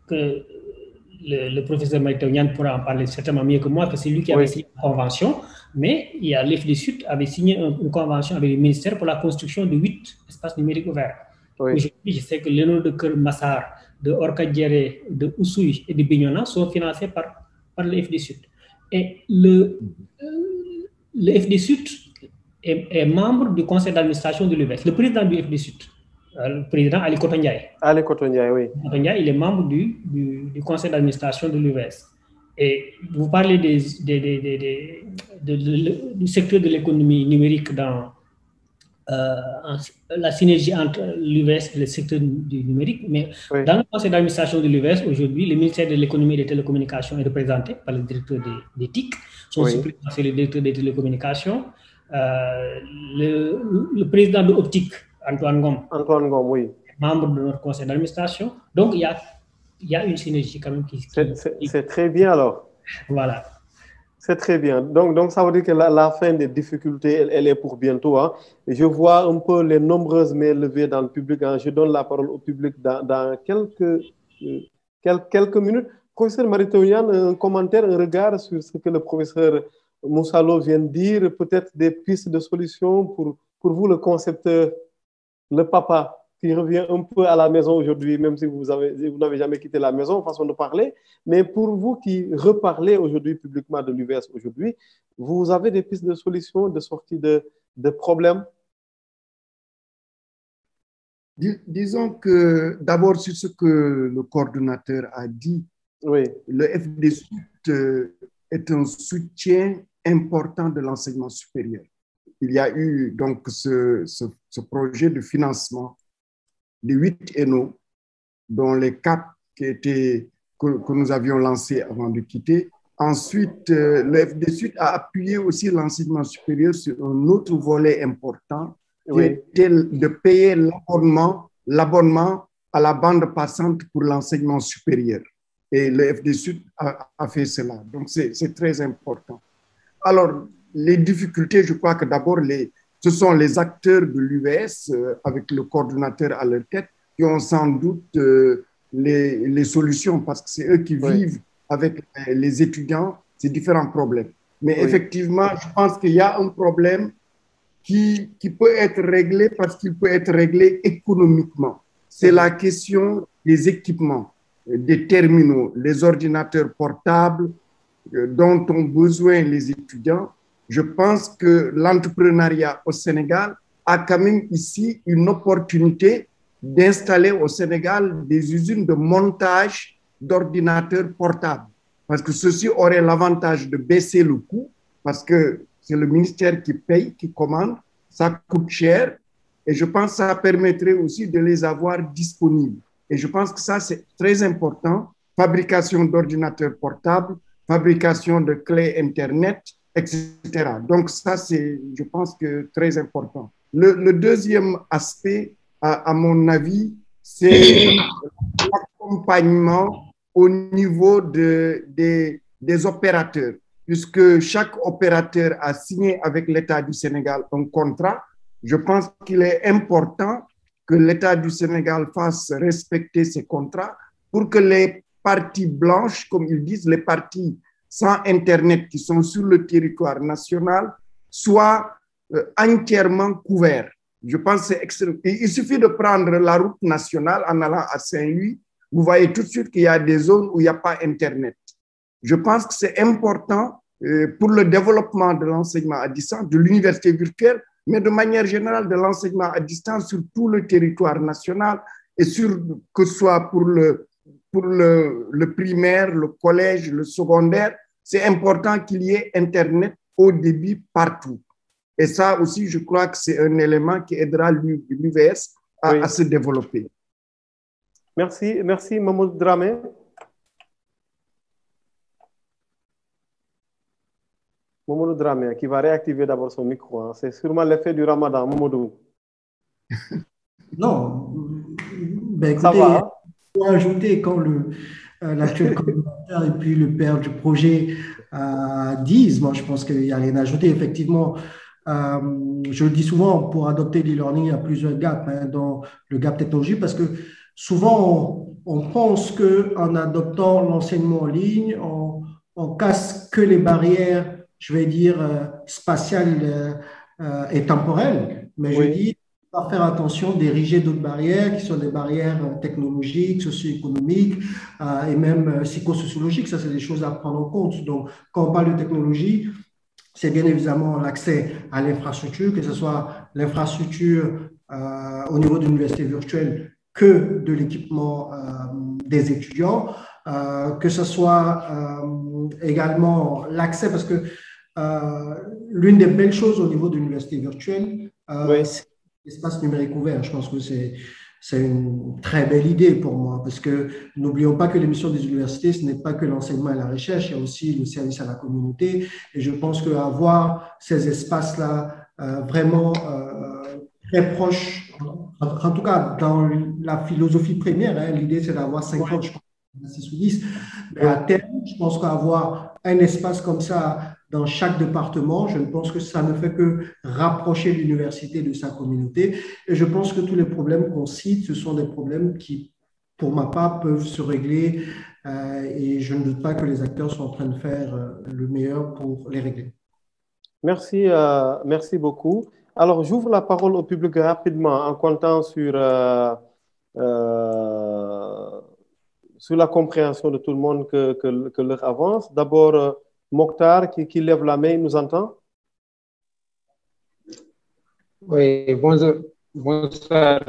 Le professeur Maïtaounian pourra en parler certainement mieux que moi, que c'est lui qui avait signé une convention, mais il y a l'FD Sud avait signé une convention avec le ministère pour la construction de 8 espaces numériques ouverts. Aujourd'hui, je sais que les ENO de Kermassar, de Orkadiéré, de Oussouy et de Bignona sont financés par le FD Sud. Et le FD Sud est membre du conseil d'administration de l'UVS. Le président du FD Sud, le président Ali Kotondiaye. Ali Kotondiaye, oui. Il est membre du conseil d'administration de l'UVS. Et vous parlez du secteur de l'économie numérique dans la synergie entre l'UVS et le secteur du numérique. Mais dans le conseil d'administration de l'UVS, aujourd'hui, le ministère de l'économie et des télécommunications est représenté par le directeur des TIC. Son suppléant, c'est le directeur des télécommunications. Le président de Optique, Antoine Ngom, membre de notre conseil d'administration. Donc, il y a une synergie quand même c'est très bien alors. Voilà. C'est très bien. Donc, ça veut dire que la fin des difficultés, elle est pour bientôt. Hein. Je vois un peu les nombreuses mains levées dans le public. Hein. Je donne la parole au public dans quelques minutes. Professeur Maïtaounian, un commentaire, un regard sur ce que le professeur Moussa Lo vient de dire, peut-être des pistes de solutions pour vous, le concepteur, le papa, qui revient un peu à la maison aujourd'hui, même si vous n'avez jamais quitté la maison, façon de parler. Mais pour vous qui reparlez aujourd'hui publiquement de l'UVS aujourd'hui, vous avez des pistes de solutions, de sortie de problèmes? Disons que d'abord sur ce que le coordonnateur a dit, le FD Sud est un soutien important de l'enseignement supérieur. Il y a eu donc ce projet de financement de 8 ENO, dont les 4 que nous avions lancés avant de quitter. Ensuite, le FD Sud a appuyé aussi l'enseignement supérieur sur un autre volet important, qui était de payer l'abonnement à la bande passante pour l'enseignement supérieur. Et le FD Sud a fait cela. Donc, c'est très important. Alors, les difficultés, je crois que d'abord, ce sont les acteurs de l'UVS, avec le coordonnateur à leur tête, qui ont sans doute les solutions, parce que c'est eux qui vivent avec les étudiants ces différents problèmes. Mais effectivement, je pense qu'il y a un problème qui peut être réglé parce qu'il peut être réglé économiquement. C'est la question des équipements, des terminaux, les ordinateurs portables dont ont besoin les étudiants. Je pense que l'entrepreneuriat au Sénégal a quand même ici une opportunité d'installer au Sénégal des usines de montage d'ordinateurs portables. Parce que ceci aurait l'avantage de baisser le coût, parce que c'est le ministère qui paye, qui commande, ça coûte cher. Et je pense que ça permettrait aussi de les avoir disponibles. Et je pense que ça, c'est très important. Fabrication d'ordinateurs portables, fabrication de clés Internet, etc. Donc ça, c'est, je pense que très important. Le deuxième aspect, à mon avis, c'est l'accompagnement au niveau des opérateurs, puisque chaque opérateur a signé avec l'État du Sénégal un contrat. Je pense qu'il est important que l'État du Sénégal fasse respecter ces contrats pour que les parties blanches, comme ils disent, les parties sans Internet qui sont sur le territoire national, soient entièrement couverts. Je pense que c'est extrêmement. Il suffit de prendre la route nationale en allant à Saint-Louis. Vous voyez tout de suite qu'il y a des zones où il n'y a pas Internet. Je pense que c'est important pour le développement de l'enseignement à distance, de l'université virtuelle, mais de manière générale de l'enseignement à distance sur tout le territoire national et que ce soit pour le primaire, le collège, le secondaire. C'est important qu'il y ait Internet haut débit partout. Et ça aussi, je crois que c'est un élément qui aidera l'UVS à se développer. Merci, merci Mamadou Dramé. Mamadou Dramé, qui va réactiver d'abord son micro. Hein. C'est sûrement l'effet du Ramadan, Mamadou. Non, ben écoutez, ça va, hein? pour ajouter quand l'actuel coordinateur et puis le père du projet disent, moi je pense qu'il n'y a rien à ajouter. Effectivement, je le dis souvent, pour adopter l'e-learning, il y a plusieurs gaps dans le gap technologique parce que souvent on pense qu'en adoptant l'enseignement en ligne, on casse que les barrières, je vais dire, spatiales et temporelles. Mais je dis, on va faire attention d'ériger d'autres barrières qui sont des barrières technologiques, socio-économiques et même psychosociologiques. Ça, c'est des choses à prendre en compte. Donc, quand on parle de technologie, c'est bien évidemment l'accès à l'infrastructure, que ce soit l'infrastructure au niveau de l'université virtuelle que de l'équipement des étudiants, que ce soit également l'accès, parce que l'une des belles choses au niveau de l'université virtuelle, c'est l'espace numérique ouvert. Je pense que c'est une très belle idée pour moi, parce que n'oublions pas que les missions des universités, ce n'est pas que l'enseignement et la recherche, il y a aussi le service à la communauté. Et je pense qu'avoir ces espaces-là vraiment très proches, en tout cas dans la philosophie première, l'idée c'est d'avoir 50, je pense, 6 ou 10. Mais à terme, je pense qu'avoir un espace comme ça dans chaque département, je pense que ça ne fait que rapprocher l'université de sa communauté. Et je pense que tous les problèmes qu'on cite, ce sont des problèmes qui, pour ma part, peuvent se régler. Et je ne doute pas que les acteurs sont en train de faire le meilleur pour les régler. Merci, merci beaucoup. Alors, j'ouvre la parole au public rapidement en comptant sur la compréhension de tout le monde que l'heure avance. D'abord, Mokhtar qui lève la main, il nous entend? Oui, bonjour. Bonsoir.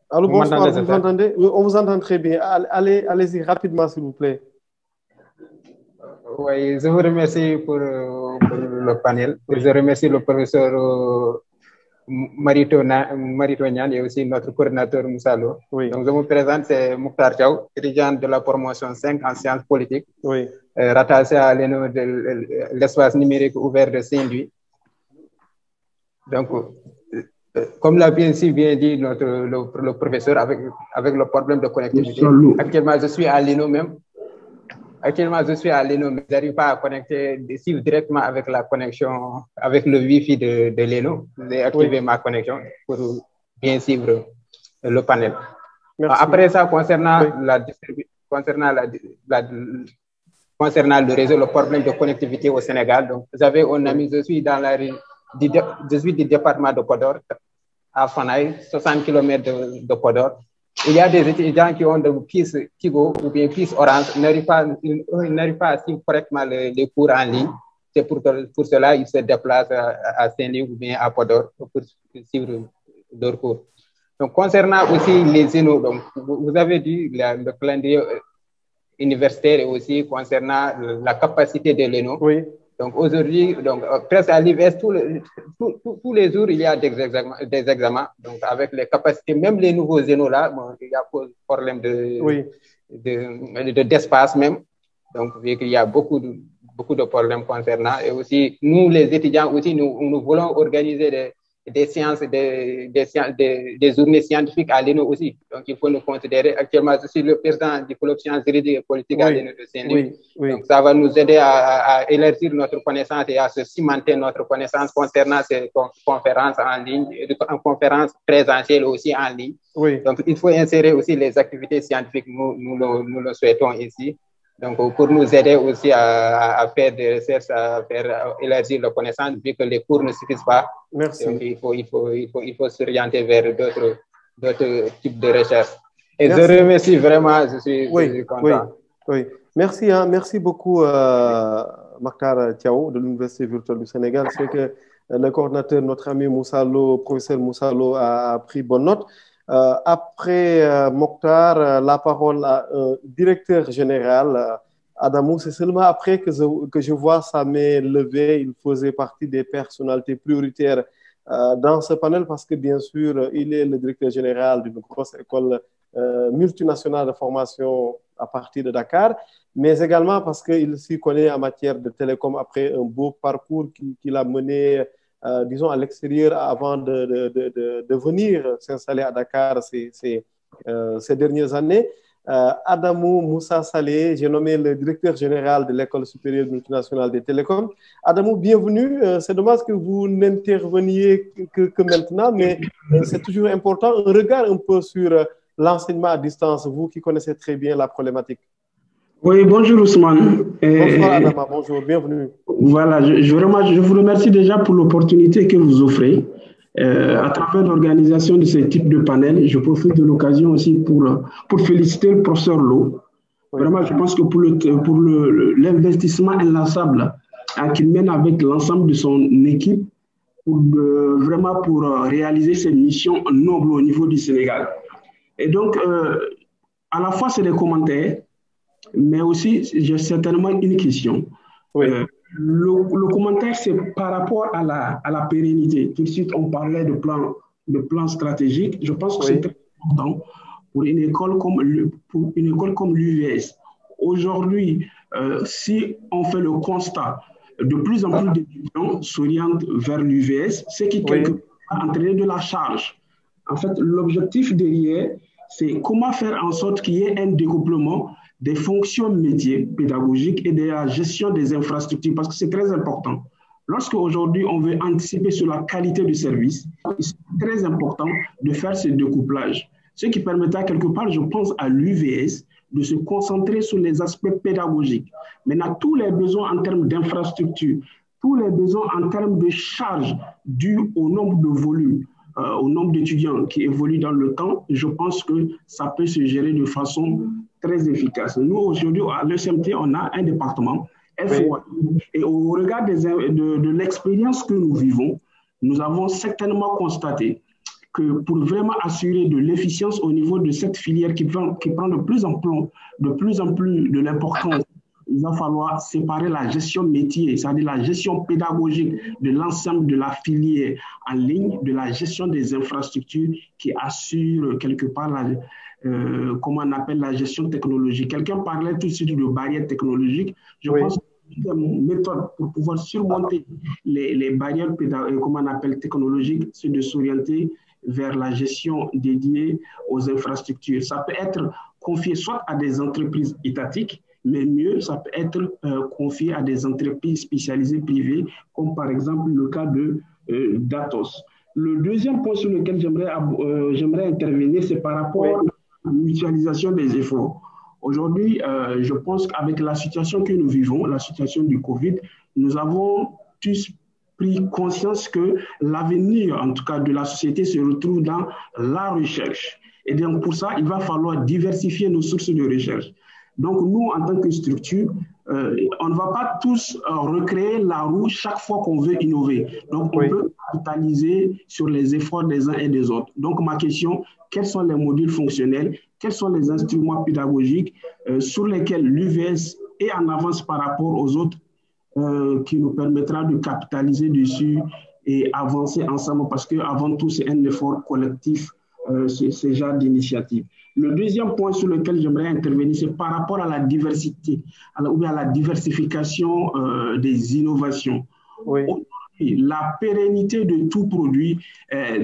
Allô, bonsoir, vous m'entendez? On vous entend très bien. Allez-y rapidement, s'il vous plaît. Oui, je vous remercie pour le panel. Je remercie le professeur Marito Niane et aussi notre coordinateur Moussalo. Oui. Donc, je me présente, c'est Mokhtar Thiaw, étudiant de la promotion 5 en sciences politiques, rattaché à l'espace numérique ouvert de Saint-Louis. Donc, comme l'a bien dit le professeur, avec le problème de connectivité, actuellement, je suis à l'ENO même. Actuellement, je suis à l'ENO, mais je n'arrive pas à suivre directement avec la connexion, avec le Wi-Fi de l'ENO. J'ai activé ma connexion pour bien suivre le panel. Merci. Après ça, concernant le réseau, le problème de connectivité au Sénégal, donc j'avais un ami, je suis du département de Podor, à Fanaï, 60 km de Podor. Il y a des étudiants qui ont des puces Tigo ou bien puces Orange, ils n'arrivent pas à suivre correctement les cours en ligne. C'est pour cela qu'ils se déplacent à Saint-Louis ou bien à Podor pour suivre leurs cours. Donc, concernant aussi les ENO, donc, vous avez dit le calendrier universitaire et aussi concernant la capacité de l'ENO. Oui. Donc, aujourd'hui, presque à l'IVS, tous les jours, il y a des examens. Donc, avec les capacités, même les nouveaux ENO là, il y a problème d'espace même. Donc, vu qu'il y a beaucoup de problèmes concernant. Et aussi, nous, les étudiants, aussi, nous voulons organiser des journées scientifiques à l'ENO aussi. Donc, il faut nous considérer. Actuellement, je suis le président du club sciences juridiques et politiques à l'ENO de Saint-Louis. Donc, ça va nous aider à élargir notre connaissance et à se cimenter notre connaissance concernant ces conférences en ligne, conférences présentielles aussi en ligne. Donc, il faut insérer aussi les activités scientifiques. Nous le souhaitons ici. Donc, pour nous aider aussi à faire des recherches, à faire élargir la connaissance, vu que les cours ne suffisent pas. Merci. Donc, il faut s'orienter vers d'autres types de recherches. Et Merci. je remercie vraiment, je suis content. Oui. Merci, merci beaucoup, Makhtar Thiaw de l'Université virtuelle du Sénégal. C'est que le coordinateur, notre ami Moussalo, professeur Moussalo, a pris bonne note. Après Mokhtar, la parole à un directeur général, Adamou. C'est seulement après que je vois sa main levée. Il faisait partie des personnalités prioritaires dans ce panel parce que, bien sûr, il est le directeur général d'une grosse école multinationale de formation à partir de Dakar, mais également parce qu'il s'y connaît en matière de télécom après un beau parcours qu'il a mené disons, à l'extérieur avant de venir s'installer à Dakar ces dernières années. Adamou Moussa Saleh, j'ai nommé le directeur général de l'École supérieure multinationale des télécoms. Adamou, bienvenue. C'est dommage que vous n'interveniez que maintenant, mais c'est toujours important. Un regard un peu sur l'enseignement à distance, vous qui connaissez très bien la problématique. Oui, bonjour Ousmane. Bonsoir Adama, bonjour, bienvenue. Voilà, je vous remercie déjà pour l'opportunité que vous offrez. À travers l'organisation de ce type de panel, je profite de l'occasion aussi pour féliciter le professeur Lo. Oui. Vraiment, je pense que pour l'investissement inlassable qu'il mène avec l'ensemble de son équipe vraiment pour réaliser cette mission noble au niveau du Sénégal. Et donc, à la fois, c'est des commentaires, mais aussi, j'ai certainement une question. Oui. Le commentaire, c'est par rapport à la pérennité. Tout de suite, on parlait de plan stratégique. Je pense que c'est très important pour une école comme l'UVS. Aujourd'hui, si on fait le constat, de plus en plus d'étudiants s'orientent vers l'UVS, ce qui quelque part entraîne de la charge. En fait, l'objectif derrière, c'est comment faire en sorte qu'il y ait un découplement des fonctions métiers pédagogiques et de la gestion des infrastructures, parce que c'est très important. Lorsque aujourd'hui on veut anticiper sur la qualité du service, c'est très important de faire ce découplage. Ce qui permettra quelque part, je pense, à l'UVS de se concentrer sur les aspects pédagogiques. Maintenant, tous les besoins en termes d'infrastructures, tous les besoins en termes de charges dues au nombre de volumes, au nombre d'étudiants qui évoluent dans le temps, je pense que ça peut se gérer de façon très efficace. Nous, aujourd'hui, à l'ESMT, on a un département, FOA, et au regard de l'expérience que nous vivons, nous avons certainement constaté que pour vraiment assurer de l'efficience au niveau de cette filière qui prend de plus en plus de l'importance, il va falloir séparer la gestion métier, c'est-à-dire la gestion pédagogique de l'ensemble de la filière en ligne, de la gestion des infrastructures qui assure quelque part comment on appelle la gestion technologique. Quelqu'un parlait tout de suite de barrières technologiques. Je pense que c'est une méthode pour pouvoir surmonter les barrières comment on appelle technologiques, c'est de s'orienter vers la gestion dédiée aux infrastructures. Ça peut être confié soit à des entreprises étatiques, mais mieux, ça peut être confié à des entreprises spécialisées privées, comme par exemple le cas de Datos. Le deuxième point sur lequel j'aimerais intervenir, c'est par rapport à la mutualisation des efforts. Aujourd'hui, je pense qu'avec la situation que nous vivons, la situation du Covid, nous avons tous pris conscience que l'avenir, en tout cas de la société, se retrouve dans la recherche. Et donc pour ça, il va falloir diversifier nos sources de recherche. Donc nous, en tant que structure, on ne va pas tous recréer la roue chaque fois qu'on veut innover. Donc on peut capitaliser sur les efforts des uns et des autres. Donc ma question, quels sont les modules fonctionnels, quels sont les instruments pédagogiques sur lesquels l'UVS est en avance par rapport aux autres qui nous permettra de capitaliser dessus et avancer ensemble parce qu'avant tout, c'est un effort collectif, ce genre d'initiative. Le deuxième point sur lequel j'aimerais intervenir, c'est par rapport à la diversité ou bien à la diversification des innovations. La pérennité de tout produit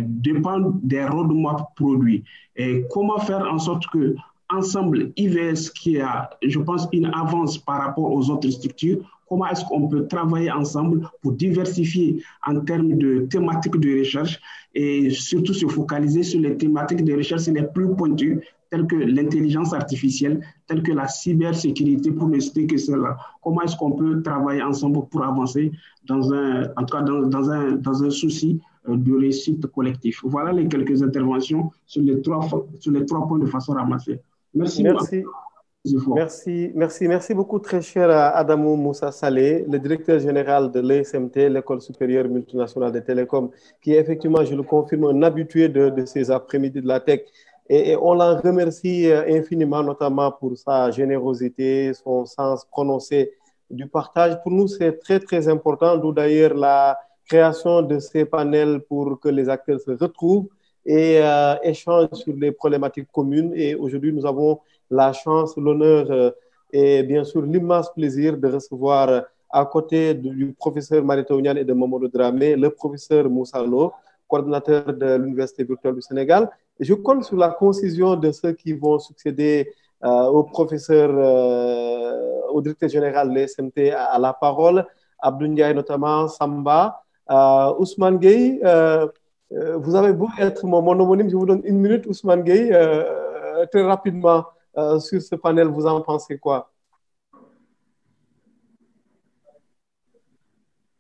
dépend des roadmaps produits. Et comment faire en sorte que ensemble, IVS qui a, je pense, une avance par rapport aux autres structures, comment est-ce qu'on peut travailler ensemble pour diversifier en termes de thématiques de recherche et surtout se focaliser sur les thématiques de recherche les plus pointues telles que l'intelligence artificielle, telles que la cybersécurité, pour ne citer que cela. Comment est-ce qu'on peut travailler ensemble pour avancer dans un souci de réussite collectif? Voilà les quelques interventions sur les trois points de façon ramassée. Merci. Merci beaucoup, très cher Adamou Moussa Saleh, le directeur général de l'ESMT, l'École supérieure multinationale des télécoms, qui est effectivement, je le confirme, un habitué de ces après-midi de la tech. Et on l'en remercie infiniment, notamment pour sa générosité, son sens prononcé du partage. Pour nous, c'est très, très important, d'où d'ailleurs la création de ces panels pour que les acteurs se retrouvent et échangent sur les problématiques communes. Et aujourd'hui, nous avons la chance, l'honneur et bien sûr l'immense plaisir de recevoir à côté du professeur Marito Niane et de Mamadou Dramé, le professeur Moussa Lo, coordinateur de l'Université virtuelle du Sénégal. Je compte sur la concision de ceux qui vont succéder au professeur, au directeur général de l'ESMT à la parole, Abdou Ndiaye notamment, Samba, Ousmane Gueye. Vous avez beau être mon homonyme, je vous donne 1 minute, Ousmane Gueye, très rapidement. Sur ce panel, vous en pensez quoi?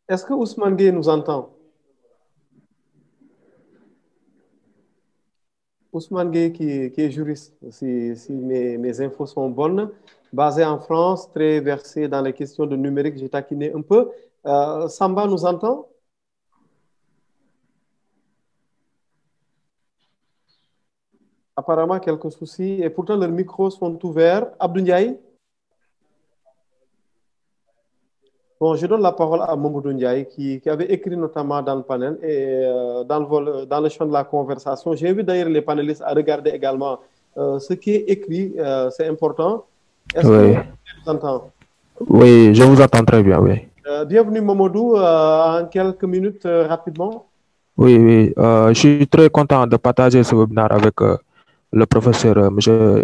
Est-ce que Ousmane Gueye nous entend? Ousmane Gueye qui est juriste, si mes infos sont bonnes, basé en France, très versé dans les questions de numérique, j'ai taquiné un peu. Samba nous entend? Apparemment, quelques soucis. Et pourtant, leurs micros sont ouverts. Abdou Ndiaye? Bon, je donne la parole à Mamadou Ndiaye, qui avait écrit notamment dans le panel et dans le champ de la conversation. J'invite d'ailleurs les panélistes à regarder également ce qui est écrit. C'est important. Est-ce que vous entendez? Oui, je vous entends très bien, oui. Bienvenue, Mamadou. En quelques minutes, rapidement. Oui. Je suis très content de partager ce webinaire avec le professeur M.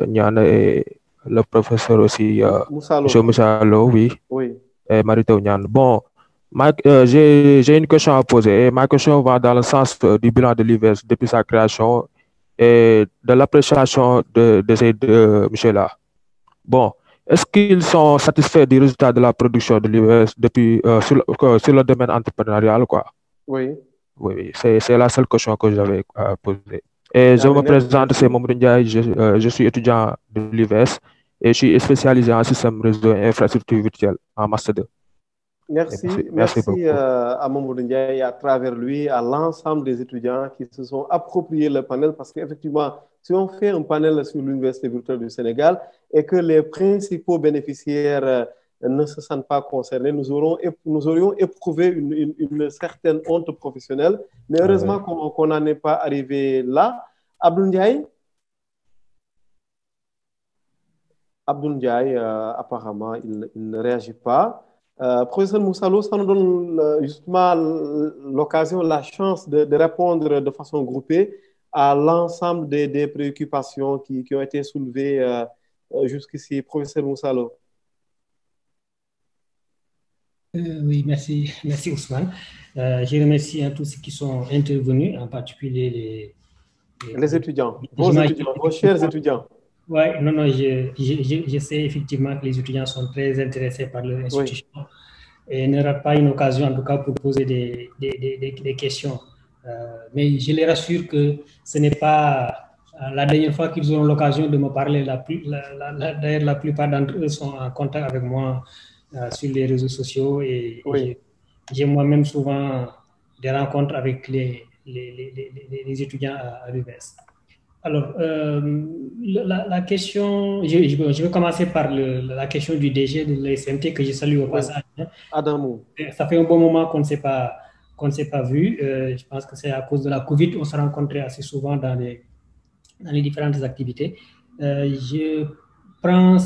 Niane et le professeur aussi M. Moussa Lo, oui. Et Marito Niane. Bon, j'ai une question à poser et ma question va dans le sens du bilan de l'UVS depuis sa création et de l'appréciation de ces deux messieurs-là. Bon, est-ce qu'ils sont satisfaits du résultat de la production de l'UVS depuis sur le domaine entrepreneurial, quoi? Oui. Oui, c'est la seule question que j'avais posée. Et je me présente, c'est Mamadou Ndiaye, je suis étudiant de l'UVS et je suis spécialisé en système réseau et infrastructure virtuelle en Master 2. Merci à Mamadou Ndiaye et à travers lui, à l'ensemble des étudiants qui se sont appropriés le panel parce qu'effectivement, si on fait un panel sur l'Université virtuelle du Sénégal et que les principaux bénéficiaires ne se sentent pas concernés, nous aurions éprouvé une certaine honte professionnelle. Mais heureusement qu'on n'en est pas arrivé là. Abdou Ndiaye, apparemment, il ne réagit pas. Professeur Moussa Lo, ça nous donne justement l'occasion, la chance de répondre de façon groupée à l'ensemble des préoccupations qui ont été soulevées jusqu'ici. Professeur Moussa Lo. Oui, merci Ousmane. Je remercie tous ceux qui sont intervenus, en particulier les étudiants, vos chers étudiants. Oui, non, je sais effectivement que les étudiants sont très intéressés par leur institution et ne ratent pas une occasion, en tout cas, pour poser des questions. Mais je les rassure que ce n'est pas la dernière fois qu'ils auront l'occasion de me parler. D'ailleurs, la plupart d'entre eux sont en contact avec moi sur les réseaux sociaux et j'ai moi-même souvent des rencontres avec les étudiants à l'UVS. Alors, la question, je vais commencer par la question du DG de l'ESMT que je salue au passage. Adamou. Ça fait un bon moment qu'on ne s'est pas vu. Je pense que c'est à cause de la Covid, on s'est rencontrés assez souvent dans les différentes activités. Je prends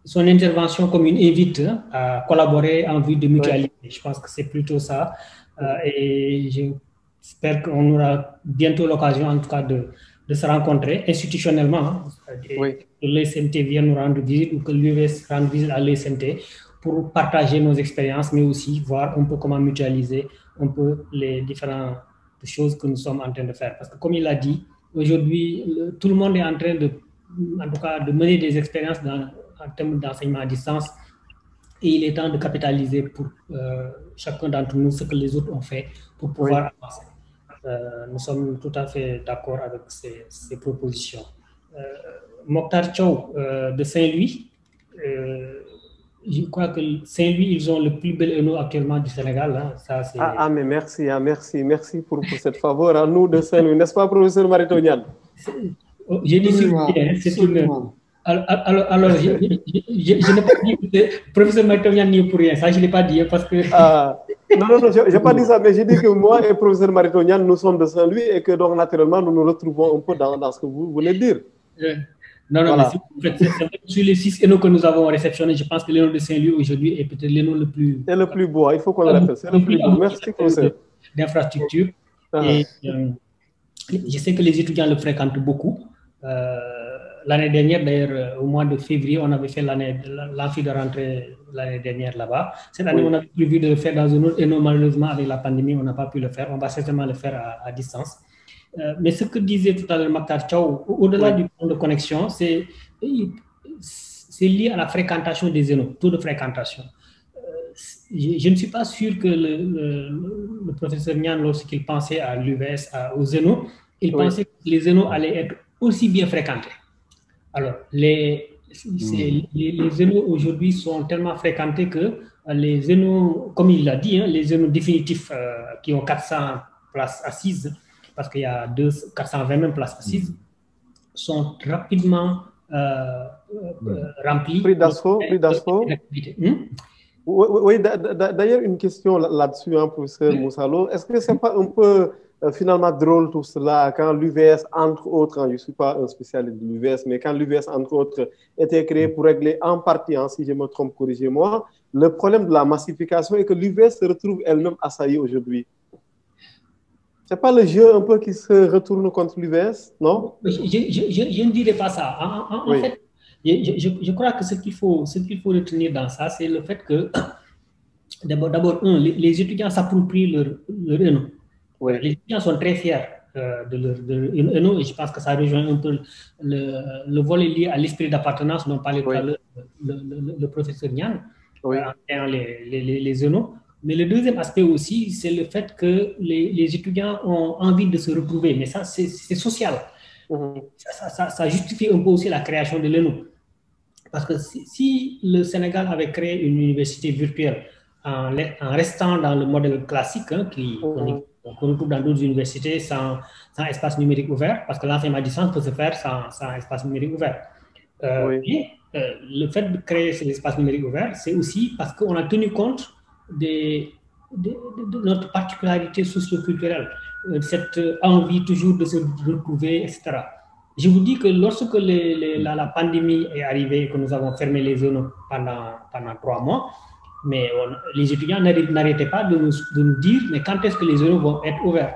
son intervention comme une invite à collaborer en vue de mutualiser. Je pense que c'est plutôt ça. Et j'espère qu'on aura bientôt l'occasion, en tout cas, de se rencontrer institutionnellement, que l'ESMT vienne nous rendre visite ou que l'UVS rende visite à l'ESMT pour partager nos expériences, mais aussi voir un peu comment mutualiser un peu les différentes choses que nous sommes en train de faire. Parce que comme il l'a dit, Aujourd'hui, tout le monde est en train en tout cas, de mener des expériences en termes d'enseignement à distance. Et il est temps de capitaliser pour chacun d'entre nous ce que les autres ont fait pour pouvoir avancer. Nous sommes tout à fait d'accord avec ces propositions. Mokhtar Thiaw de Saint-Louis, je crois que Saint-Louis, ils ont le plus bel ENO actuellement du Sénégal. Hein. Ça, mais merci, merci pour cette faveur à nous de Saint-Louis, n'est-ce pas, professeur Marito Niane? J'ai dit c'est une... Alors, je n'ai pas dit que professeur Marito Niane n'y est pour rien, ça je ne l'ai pas dit parce que... Non, je n'ai pas dit ça, mais j'ai dit que moi et professeur Marito Niane, nous sommes de Saint-Louis et que donc naturellement nous nous retrouvons un peu dans ce que vous voulez dire. Non, voilà. Mais sur les 6 ENO que nous avons réceptionnés, je pense que l'ENO de Saint-Louis aujourd'hui est peut-être l'ENO le plus... C'est le plus beau, il faut qu'on le rappelle, c'est le plus beau. Merci, professeur. D'infrastructure. Et je sais que les étudiants le fréquentent beaucoup. L'année dernière, d'ailleurs, au mois de février, on avait fait l'amphi de rentrée l'année dernière là-bas. Cette année, on avait prévu de le faire dans un autre ENO. Malheureusement, avec la pandémie, on n'a pas pu le faire. On va certainement le faire à distance. Mais ce que disait tout à l'heure Mokhtar Thiaw, au-delà du point de connexion, c'est lié à la fréquentation des ENO, taux de fréquentation. Je ne suis pas sûr que le professeur Niane, lorsqu'il pensait à l'UVS, aux ENO, il pensait que les ENO allaient être aussi bien fréquentés. Alors, les ENO aujourd'hui sont tellement fréquentés que les ENO, comme il l'a dit, hein, les ENO définitifs qui ont 400 places assises, parce qu'il y a 420 même places assises, sont rapidement remplis. Prix d'assaut. Oui, d'ailleurs, une question là-dessus, hein, professeur Moussalo. Est-ce que ce n'est pas un peu finalement drôle tout cela quand l'UVS, entre autres, je ne suis pas un spécialiste de l'UVS, mais quand l'UVS, entre autres, était créé pour régler en partie, hein, si je me trompe, corrigez-moi, le problème de la massification est que l'UVS se retrouve elle-même assaillie aujourd'hui. Ce n'est pas le jeu un peu qui se retourne contre l'UVS, non? Je ne dirais pas ça. En fait, je crois que ce qu'il faut retenir dans ça, c'est le fait que, d'abord, les étudiants s'approprient leur ENO. Les étudiants sont très fiers de leur ENO et je pense que ça rejoint un peu le volet lié à l'esprit d'appartenance dont parlait tout à l'heure le professeur Niane, les ENO. Mais le deuxième aspect aussi, c'est le fait que les étudiants ont envie de se retrouver. Mais ça, c'est social. Ça justifie un peu aussi la création de l'ENO. Parce que si le Sénégal avait créé une université virtuelle en restant dans le modèle classique, hein, qu'on retrouve dans d'autres universités sans espace numérique ouvert, parce que l'enseignement à distance peut se faire sans espace numérique ouvert. Le fait de créer cet espace numérique ouvert, c'est aussi parce qu'on a tenu compte de notre particularité socio-culturelle, cette envie toujours de se retrouver, etc. Je vous dis que lorsque la pandémie est arrivée et que nous avons fermé les zones pendant 3 mois, mais les étudiants n'arrêtaient pas de nous dire mais quand est-ce que les zones vont être ouvertes.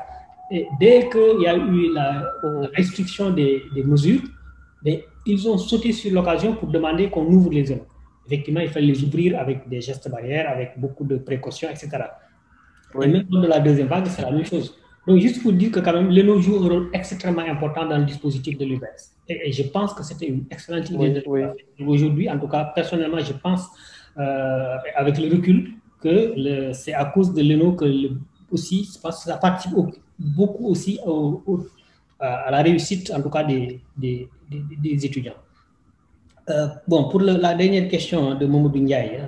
Et dès qu'il y a eu la restriction des mesures, mais ils ont sauté sur l'occasion pour demander qu'on ouvre les zones. Effectivement, il fallait les ouvrir avec des gestes barrières, avec beaucoup de précautions, etc. Et même de la deuxième vague, c'est la même chose. Donc, juste pour dire que quand même, l'ENO joue un rôle extrêmement important dans le dispositif de l'UVS. Et je pense que c'était une excellente idée. Aujourd'hui, en tout cas, personnellement, je pense, avec le recul, que c'est à cause de l'ENO que aussi, je pense que ça participe beaucoup aussi à la réussite, en tout cas, des étudiants. Bon, pour la dernière question de Mamadou Ndiaye,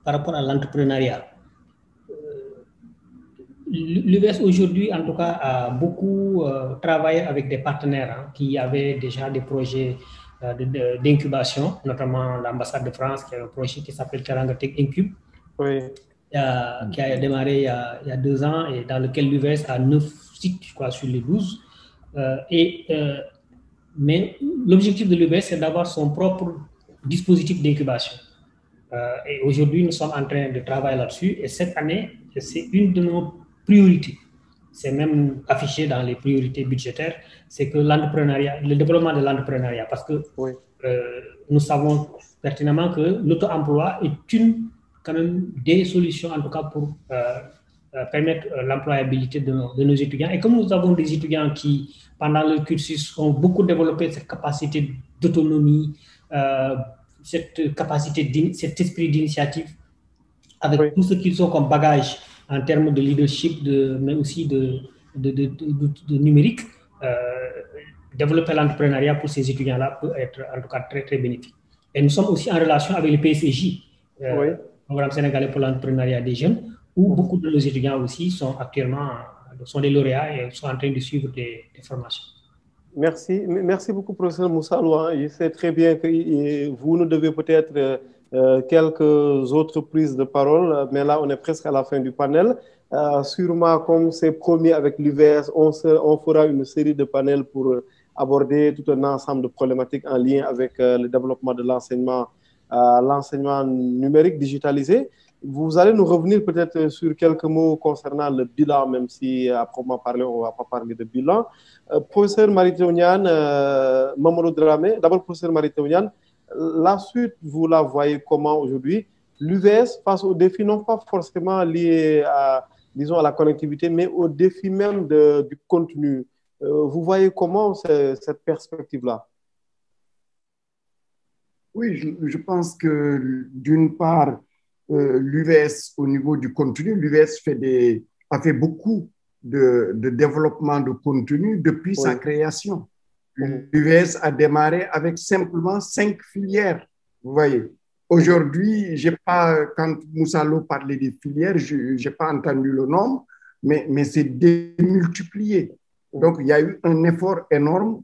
par rapport à l'entrepreneuriat, l'UVS aujourd'hui, en tout cas, a beaucoup travaillé avec des partenaires qui avaient déjà des projets d'incubation, notamment l'ambassade de France qui a un projet qui s'appelle Teranga Tech Incube, qui a démarré il y a 2 ans et dans lequel l'UVS a 9 sites, je crois, sur les 12. Mais l'objectif de l'UVS, c'est d'avoir son propre dispositif d'incubation. Et aujourd'hui, nous sommes en train de travailler là-dessus. Et cette année, c'est une de nos priorités. C'est même affiché dans les priorités budgétaires. C'est que le développement de l'entrepreneuriat. Parce que nous savons pertinemment que l'auto-emploi est quand même des solutions, en tout cas, pour permettre l'employabilité de nos étudiants. Et comme nous avons des étudiants qui, pendant le cursus, ont beaucoup développé cette capacité d'autonomie, cette capacité, cet esprit d'initiative, avec tout ce qu'ils ont comme bagage en termes de leadership, mais aussi de numérique, développer l'entrepreneuriat pour ces étudiants-là peut être en tout cas très, très bénéfique. Et nous sommes aussi en relation avec le PSEJ, Programme sénégalais pour l'entrepreneuriat des jeunes, où beaucoup de nos étudiants aussi sont actuellement des lauréats et sont en train de suivre des formations. Merci beaucoup, professeur Moussa Lo. Je sais très bien que vous nous devez peut-être quelques autres prises de parole, mais là, on est presque à la fin du panel. Sûrement, comme c'est promis avec l'UVS, on fera une série de panels pour aborder tout un ensemble de problématiques en lien avec le développement de l'enseignement numérique digitalisé. Vous allez nous revenir peut-être sur quelques mots concernant le bilan, même si à proprement parler, on ne va pas parler de bilan. Professeur Mary-Teuw Niane, Mamadou Dramé, d'abord professeur Mary-Teuw Niane, la suite, vous la voyez comment aujourd'hui? L'UVS face aux défis non pas forcément liés à, disons, à la connectivité, mais aux défis même du contenu. Vous voyez comment cette perspective-là? Oui, je pense que d'une part, l'UVS au niveau du contenu, l'UVS a fait beaucoup de développement de contenu depuis sa création. L'UVS a démarré avec simplement 5 filières, vous voyez. Aujourd'hui, quand Moussa Lo parlait des filières, je n'ai pas entendu le nombre, mais c'est démultiplié. Donc, il y a eu un effort énorme,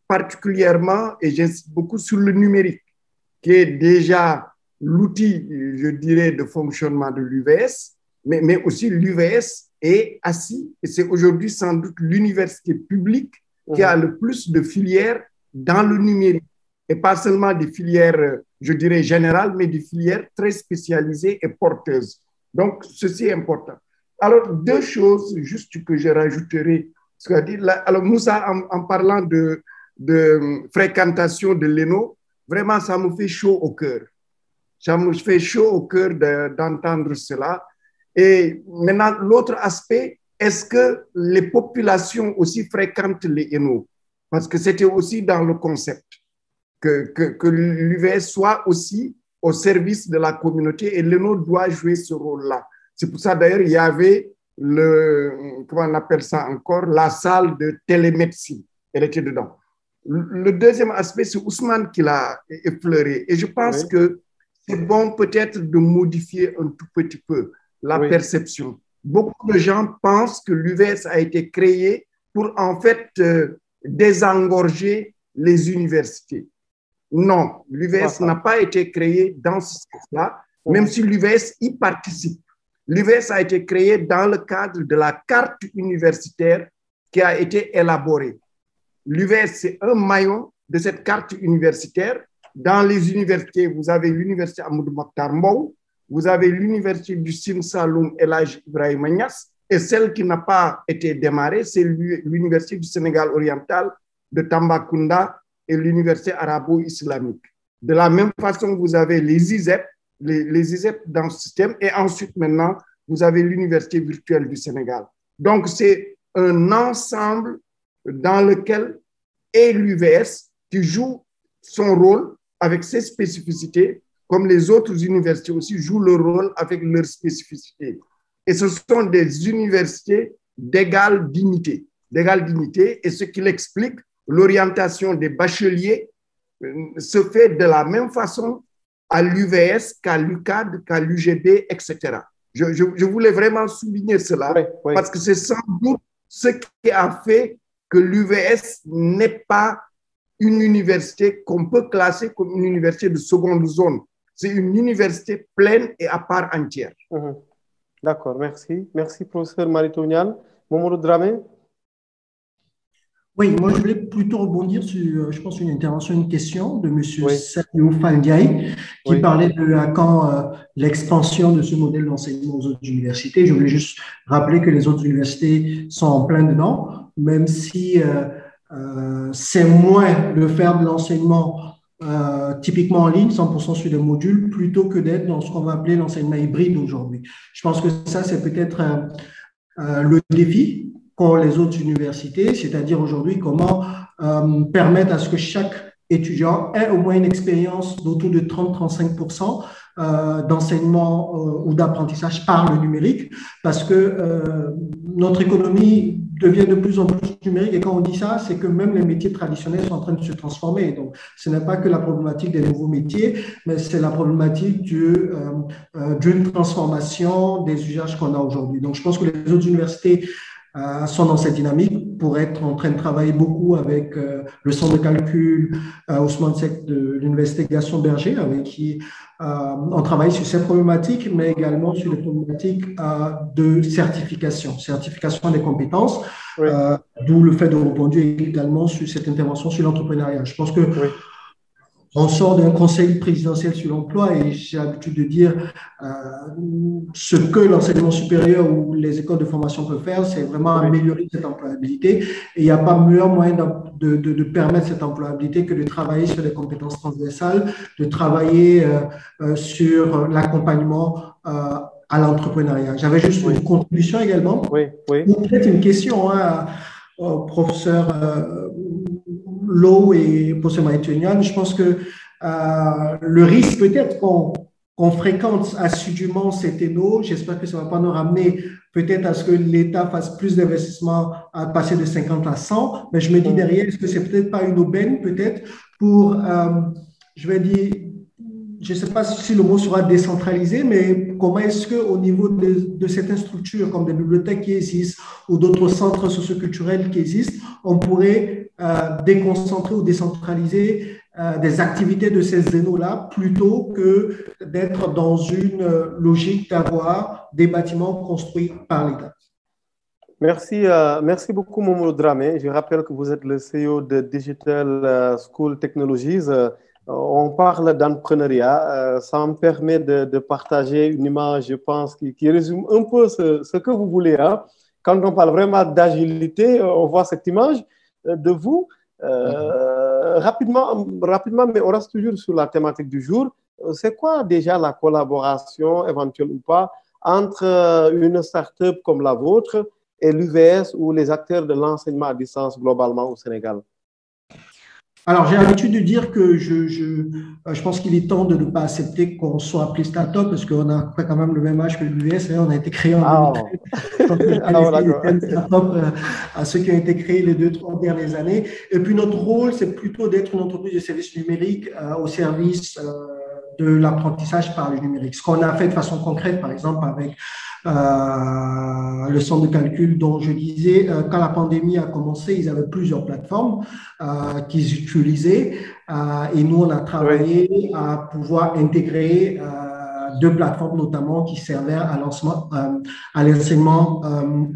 particulièrement, et j'insiste beaucoup sur le numérique, qui est déjà l'outil, je dirais, de fonctionnement de l'UVS, mais aussi l'UVS est assis, et c'est aujourd'hui sans doute l'université publique qui a le plus de filières dans le numérique. Et pas seulement des filières, je dirais, générales, mais des filières très spécialisées et porteuses. Donc, ceci est important. Alors, 2 choses juste que je rajouterai. Alors, Moussa, en parlant de fréquentation de l'ENO, vraiment, ça me fait chaud au cœur. Ça me fait chaud au cœur d'entendre cela. Et maintenant, l'autre aspect, est-ce que les populations aussi fréquentent les ENO? Parce que c'était aussi dans le concept que l'UVS soit aussi au service de la communauté et l'ENO doit jouer ce rôle-là. C'est pour ça d'ailleurs il y avait comment on appelle ça encore, la salle de télémédecine. Elle était dedans. Le deuxième aspect, c'est Ousmane qui l'a effleuré. Et je pense que c'est bon peut-être de modifier un tout petit peu la perception. Beaucoup de gens pensent que l'UVS a été créé pour en fait désengorger les universités. Non, l'UVS n'a pas été créé dans ce sens-là, même si l'UVS y participe. L'UVS a été créé dans le cadre de la carte universitaire qui a été élaborée. L'UVS, c'est un maillon de cette carte universitaire. Dans les universités, vous avez l'université Amadou Mahtar Mbow, vous avez l'université du Sine Saloum El Hadji Ibrahima Niass, et celle qui n'a pas été démarrée, c'est l'université du Sénégal oriental de Tambacounda et l'université arabo-islamique. De la même façon, vous avez les ISEP, les ISEP dans ce système, et ensuite maintenant, vous avez l'université virtuelle du Sénégal. Donc, c'est un ensemble dans lequel est l'UVS qui joue son rôle avec ses spécificités, comme les autres universités aussi jouent leur rôle avec leurs spécificités. Et ce sont des universités d'égale dignité, et ce qui l'explique, l'orientation des bacheliers se fait de la même façon à l'UVS qu'à l'UCAD, qu'à l'UGB, etc. Je voulais vraiment souligner cela parce que c'est sans doute ce qui a fait que l'UVS n'est pas une université qu'on peut classer comme une université de seconde zone. C'est une université pleine et à part entière. D'accord, merci. Merci, professeur Mary-Teuw Niane. Mamadou Dramé? Oui, moi, je voulais plutôt rebondir sur, je pense, une intervention, une question de M. Saliou Fandiaï, qui parlait de quand l'expansion de ce modèle d'enseignement aux autres universités. Je voulais juste rappeler que les autres universités sont en plein dedans, même si c'est moins de faire de l'enseignement typiquement en ligne, 100% sur des modules, plutôt que d'être dans ce qu'on va appeler l'enseignement hybride aujourd'hui. Je pense que ça, c'est peut-être le défi qu'ont les autres universités, c'est-à-dire aujourd'hui comment permettre à ce que chaque étudiant ait au moins une expérience d'autour de 30-35% d'enseignement ou d'apprentissage par le numérique, parce que notre économie devient de plus en plus numérique, et quand on dit ça, c'est que même les métiers traditionnels sont en train de se transformer. Donc, ce n'est pas que la problématique des nouveaux métiers, mais c'est la problématique d'une transformation des usages qu'on a aujourd'hui. Donc, je pense que les autres universités sont dans cette dynamique pour être en train de travailler beaucoup avec le centre de calcul Ousmane Seck de l'université Gaston Berger, avec qui on travaille sur ces problématiques, mais également sur les problématiques de certification des compétences, oui. D'où le fait de rebondir également sur cette intervention sur l'entrepreneuriat. Je pense que oui. On sort d'un conseil présidentiel sur l'emploi et j'ai l'habitude de dire ce que l'enseignement supérieur ou les écoles de formation peuvent faire, c'est vraiment améliorer cette employabilité. Et il n'y a pas meilleur moyen de permettre cette employabilité que de travailler sur les compétences transversales, de travailler sur l'accompagnement à l'entrepreneuriat. J'avais juste une contribution également, ou peut-être une question au professeur Lo et professeur Maïtonian. Je pense que le risque peut-être qu'on fréquente assidûment ces TNO, j'espère que ça ne va pas nous ramener peut-être à ce que l'État fasse plus d'investissements, à passer de 50 à 100, mais je me dis derrière, est-ce que c'est peut-être pas une aubaine peut-être pour, je vais dire, je ne sais pas si le mot sera décentralisé, mais comment est-ce qu'au niveau de certaines structures, comme des bibliothèques qui existent ou d'autres centres socioculturels qui existent, on pourrait déconcentrer ou décentraliser des activités de ces zénos-là plutôt que d'être dans une logique d'avoir des bâtiments construits par l'État. Merci beaucoup, Momo Dramé. Je rappelle que vous êtes le CEO de Digital School Technologies. On parle d'entrepreneuriat. Ça me permet de partager une image, je pense, qui résume un peu ce que vous voulez. Hein. Quand on parle vraiment d'agilité, on voit cette image de vous. Rapidement, mais on reste toujours sur la thématique du jour. C'est quoi déjà la collaboration, éventuelle ou pas, entre une start-up comme la vôtre et l'UVS ou les acteurs de l'enseignement à distance globalement au Sénégal? Alors, j'ai l'habitude de dire que je pense qu'il est temps de ne pas accepter qu'on soit appelé start-up parce qu'on a quand même le même âge que l'UVS. On a été créé en 2013. À ceux qui ont été créés les 2-3 dernières années. Et puis, notre rôle, c'est plutôt d'être une entreprise de services numériques au service de l'apprentissage par le numérique. Ce qu'on a fait de façon concrète, par exemple, avec le centre de calcul dont je disais, quand la pandémie a commencé, ils avaient plusieurs plateformes qu'ils utilisaient et nous, on a travaillé à pouvoir intégrer 2 plateformes notamment qui servaient à l'enseignement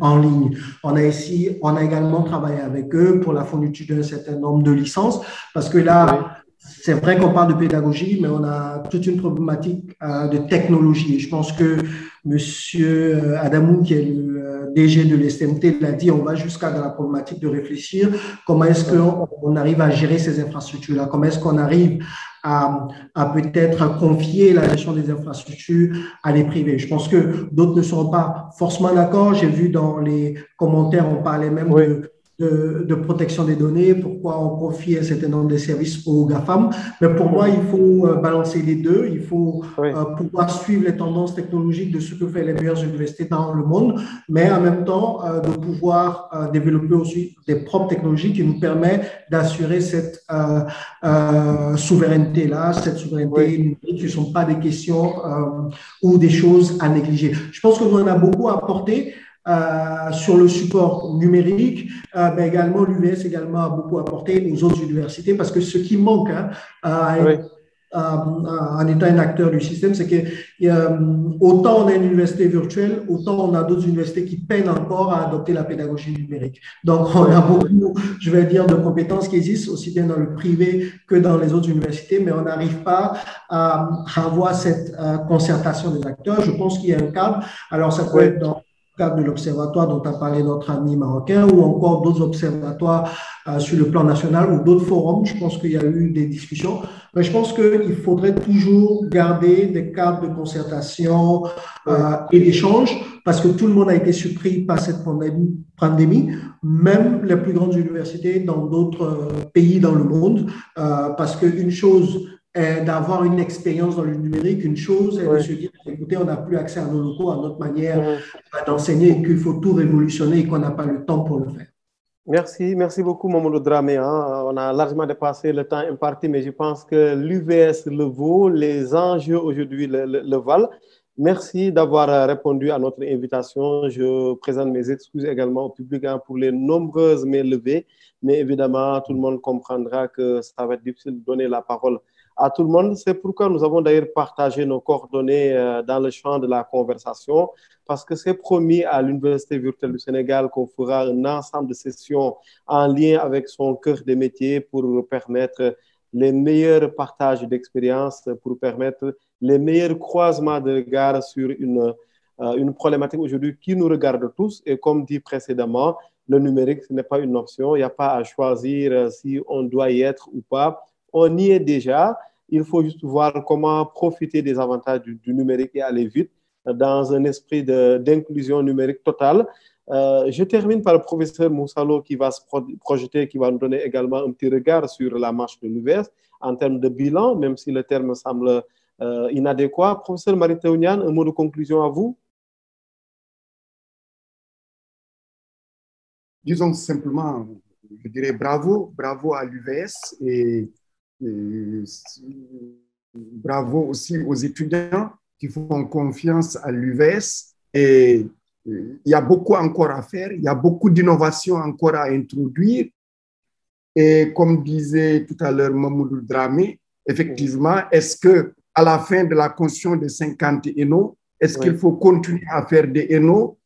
en ligne. On a également travaillé avec eux pour la fourniture d'un certain nombre de licences parce que là, c'est vrai qu'on parle de pédagogie, mais on a toute une problématique de technologie. Et je pense que Monsieur Adamou, qui est le DG de l'STMT, l'a dit, on va jusqu'à dans la problématique de réfléchir comment est-ce qu'on arrive à gérer ces infrastructures-là, comment est-ce qu'on arrive à peut-être confier la gestion des infrastructures à des privés. Je pense que d'autres ne seront pas forcément d'accord. J'ai vu dans les commentaires, on parlait même de protection des données, pourquoi on confie un certain nombre de services aux GAFAM. Mais pour moi, il faut balancer les deux. Il faut pouvoir suivre les tendances technologiques de ce que font les meilleures universités dans le monde, mais en même temps, de pouvoir développer aussi des propres technologies qui nous permettent d'assurer cette souveraineté-là, cette souveraineté numérique, qui ne sont pas des questions ou des choses à négliger. Je pense qu'on en a beaucoup à apporter. Sur le support numérique, mais également l'UVS également a beaucoup apporté aux autres universités parce que ce qui manque en étant un acteur du système, c'est que autant on a une université virtuelle, autant on a d'autres universités qui peinent encore à adopter la pédagogie numérique. Donc, on a beaucoup, je vais dire, de compétences qui existent aussi bien dans le privé que dans les autres universités, mais on n'arrive pas à avoir cette concertation des acteurs. Je pense qu'il y a un cadre. Alors, ça peut être dans cadre de l'observatoire dont a parlé notre ami marocain, ou encore d'autres observatoires sur le plan national ou d'autres forums. Je pense qu'il y a eu des discussions. Mais je pense qu'il faudrait toujours garder des cadres de concertation et d'échange, parce que tout le monde a été surpris par cette pandémie, même les plus grandes universités dans d'autres pays dans le monde, parce qu'une chose est d'avoir une expérience dans le numérique, une chose est de se dire, écoutez, on n'a plus accès à nos locaux, à notre manière d'enseigner, et qu'il faut tout révolutionner et qu'on n'a pas le temps pour le faire. Merci beaucoup Mamadou Dramé. On a largement dépassé le temps imparti, mais je pense que l'UVS le vaut, les enjeux aujourd'hui le valent. Merci d'avoir répondu à notre invitation. Je présente mes excuses également au public pour les nombreuses mains levées, mais évidemment, tout le monde comprendra que ça va être difficile de donner la parole à tout le monde. C'est pourquoi nous avons d'ailleurs partagé nos coordonnées dans le champ de la conversation, parce que c'est promis à l'Université virtuelle du Sénégal qu'on fera un ensemble de sessions en lien avec son cœur de métier pour permettre les meilleurs partages d'expériences, pour permettre les meilleurs croisements de regards sur une problématique aujourd'hui qui nous regarde tous. Et comme dit précédemment, le numérique, ce n'est pas une option. Il n'y a pas à choisir si on doit y être ou pas. On y est déjà. Il faut juste voir comment profiter des avantages du numérique et aller vite dans un esprit d'inclusion numérique totale. Je termine par le professeur Moussalo qui va se projeter, qui va nous donner également un petit regard sur la marche de l'UVS en termes de bilan, même si le terme semble inadéquat. Professeur Mary-Teuw Niane, un mot de conclusion à vous? Disons simplement, je dirais bravo à l'UVS et bravo aussi aux étudiants qui font confiance à l'UVS. Et il y a beaucoup encore à faire, il y a beaucoup d'innovations encore à introduire. Et comme disait tout à l'heure Mamadou Dramé, effectivement, est-ce qu'à la fin de la construction de 50 ENO, est-ce qu'il faut continuer à faire des ENO?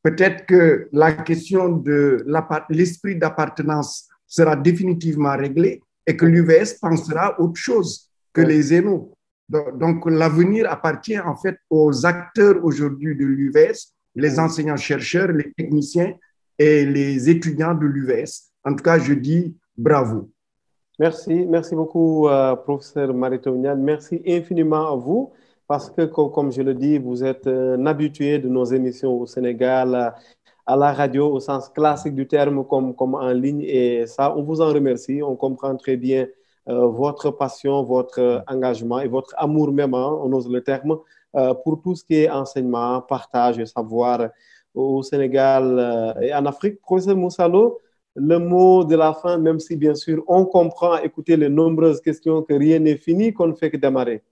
Peut-être que la question de l'esprit d'appartenance sera définitivement réglée et que l'UVS pensera autre chose que les ENO. Donc, l'avenir appartient en fait aux acteurs aujourd'hui de l'UVS, les enseignants-chercheurs, les techniciens et les étudiants de l'UVS. En tout cas, je dis bravo. Merci beaucoup, professeur Mary-Teuw Niane. Merci infiniment à vous, parce que, comme je le dis, vous êtes un habitué de nos émissions au Sénégal, à la radio, au sens classique du terme, comme en ligne. Et ça, on vous en remercie. On comprend très bien votre passion, votre engagement et votre amour même, on ose le terme, pour tout ce qui est enseignement, partage et savoir au Sénégal et en Afrique. Professeur Moussalo, le mot de la fin, même si bien sûr on comprend à écouter les nombreuses questions que rien n'est fini, qu'on ne fait que démarrer.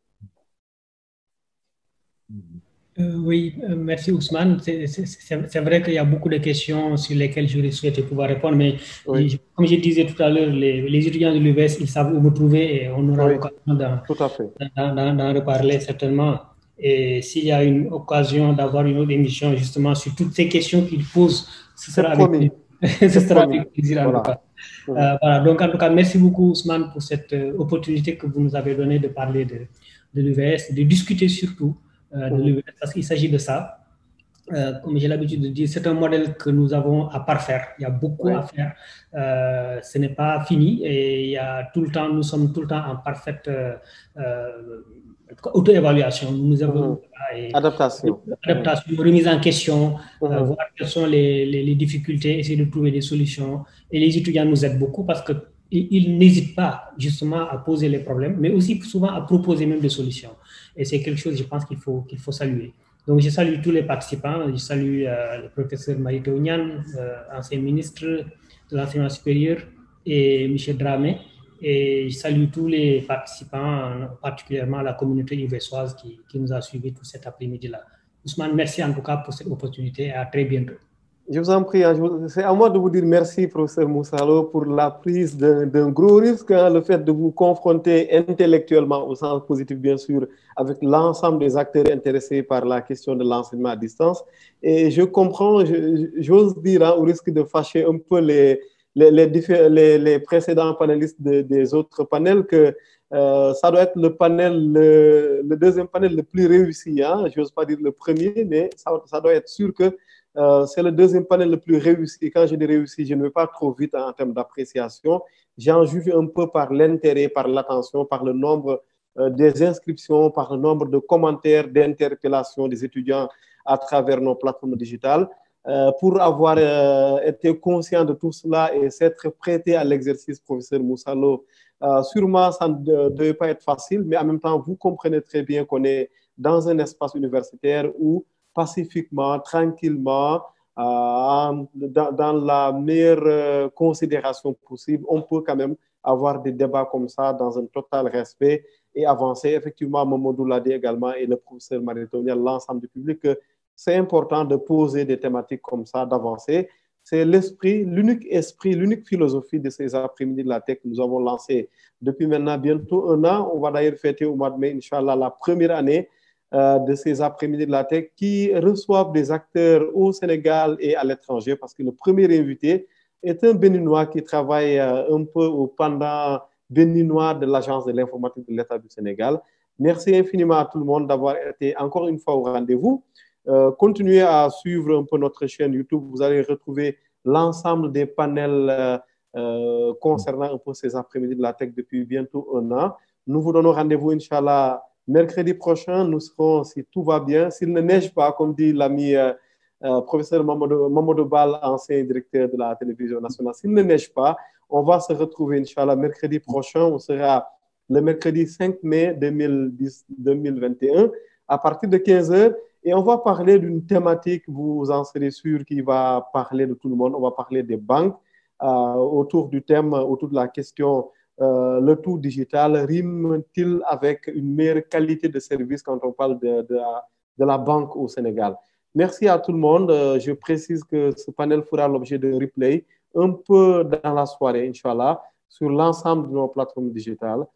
Oui, merci Ousmane. C'est vrai qu'il y a beaucoup de questions sur lesquelles j'aurais souhaité pouvoir répondre, mais comme je disais tout à l'heure, les étudiants de l'UVS, ils savent où me trouver et on aura l'occasion d'en reparler certainement. Et s'il y a une occasion d'avoir une autre émission justement sur toutes ces questions qu'ils posent, ce sera avec plaisir en tout cas. Voilà. Donc en tout cas, merci beaucoup Ousmane pour cette opportunité que vous nous avez donnée de parler de l'UVS, de discuter surtout de l'UVS, parce qu'il s'agit de ça. Comme j'ai l'habitude de dire, c'est un modèle que nous avons à parfaire. Il y a beaucoup à faire. Ce n'est pas fini et nous sommes tout le temps en parfaite auto-évaluation. Nous avons adaptation, remise en question, voir quelles sont les difficultés, essayer de trouver des solutions. Et les étudiants nous aident beaucoup parce qu'ils n'hésitent pas justement à poser les problèmes, mais aussi souvent à proposer même des solutions. Et c'est quelque chose, je pense, qu'il faut saluer. Donc, je salue tous les participants. Je salue le professeur Mary-Teuw Niane, ancien ministre de l'enseignement supérieur, et M. Dramé. Et je salue tous les participants, particulièrement la communauté UVSoise qui nous a suivis tout cet après-midi-là. Ousmane, merci en tout cas pour cette opportunité et à très bientôt. Je vous en prie, c'est à moi de vous dire merci, professeur Moussalo, pour la prise d'un gros risque, le fait de vous confronter intellectuellement, au sens positif bien sûr, avec l'ensemble des acteurs intéressés par la question de l'enseignement à distance. Et je comprends, j'ose dire, au risque de fâcher un peu les précédents panélistes des autres panels, que ça doit être le deuxième panel le plus réussi. J'ose pas dire le premier, mais ça doit être sûr que c'est le deuxième panel le plus réussi. Quand je dis réussi, je ne vais pas trop vite en termes d'appréciation. J'en juge un peu par l'intérêt, par l'attention, par le nombre des inscriptions, par le nombre de commentaires, d'interpellations des étudiants à travers nos plateformes digitales. Pour avoir été conscient de tout cela et s'être prêté à l'exercice, professeur Moussa Lo, sûrement ça ne devait pas être facile, mais en même temps, vous comprenez très bien qu'on est dans un espace universitaire où pacifiquement, tranquillement, dans la meilleure considération possible, on peut quand même avoir des débats comme ça dans un total respect et avancer. Effectivement, Mamadou l'a dit également et le professeur Maritonien, l'ensemble du public, c'est important de poser des thématiques comme ça, d'avancer. C'est l'esprit, l'unique philosophie de ces après-midi de la tech que nous avons lancé depuis maintenant bientôt un an. On va d'ailleurs fêter au mois de mai, Inch'Allah, la première année de ces après-midi de la tech qui reçoivent des acteurs au Sénégal et à l'étranger parce que le premier invité est un Béninois qui travaille un peu au pendant béninois de l'Agence de l'informatique de l'État du Sénégal. Merci infiniment à tout le monde d'avoir été encore une fois au rendez-vous. Continuez à suivre un peu notre chaîne YouTube. Vous allez retrouver l'ensemble des panels concernant un peu ces après-midi de la tech depuis bientôt un an. Nous vous donnons rendez-vous, Inch'Allah, mercredi prochain. Nous serons, si tout va bien, s'il ne neige pas, comme dit l'ami professeur Mamadou Bal, ancien directeur de la télévision nationale, s'il ne neige pas, on va se retrouver, Inch'Allah, mercredi prochain. On sera le mercredi 5 mai 2021 à partir de 15h. Et on va parler d'une thématique, vous en serez sûr, qui va parler de tout le monde. On va parler des banques autour du thème, autour de la question le tout digital rime-t-il avec une meilleure qualité de service quand on parle de la banque au Sénégal. Merci à tout le monde. Je précise que ce panel fera l'objet de replay un peu dans la soirée, Inch'Allah, sur l'ensemble de nos plateformes digitales.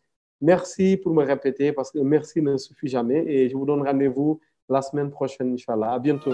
Merci pour me répéter parce que merci ne suffit jamais et je vous donne rendez-vous la semaine prochaine, Inch'Allah. À bientôt.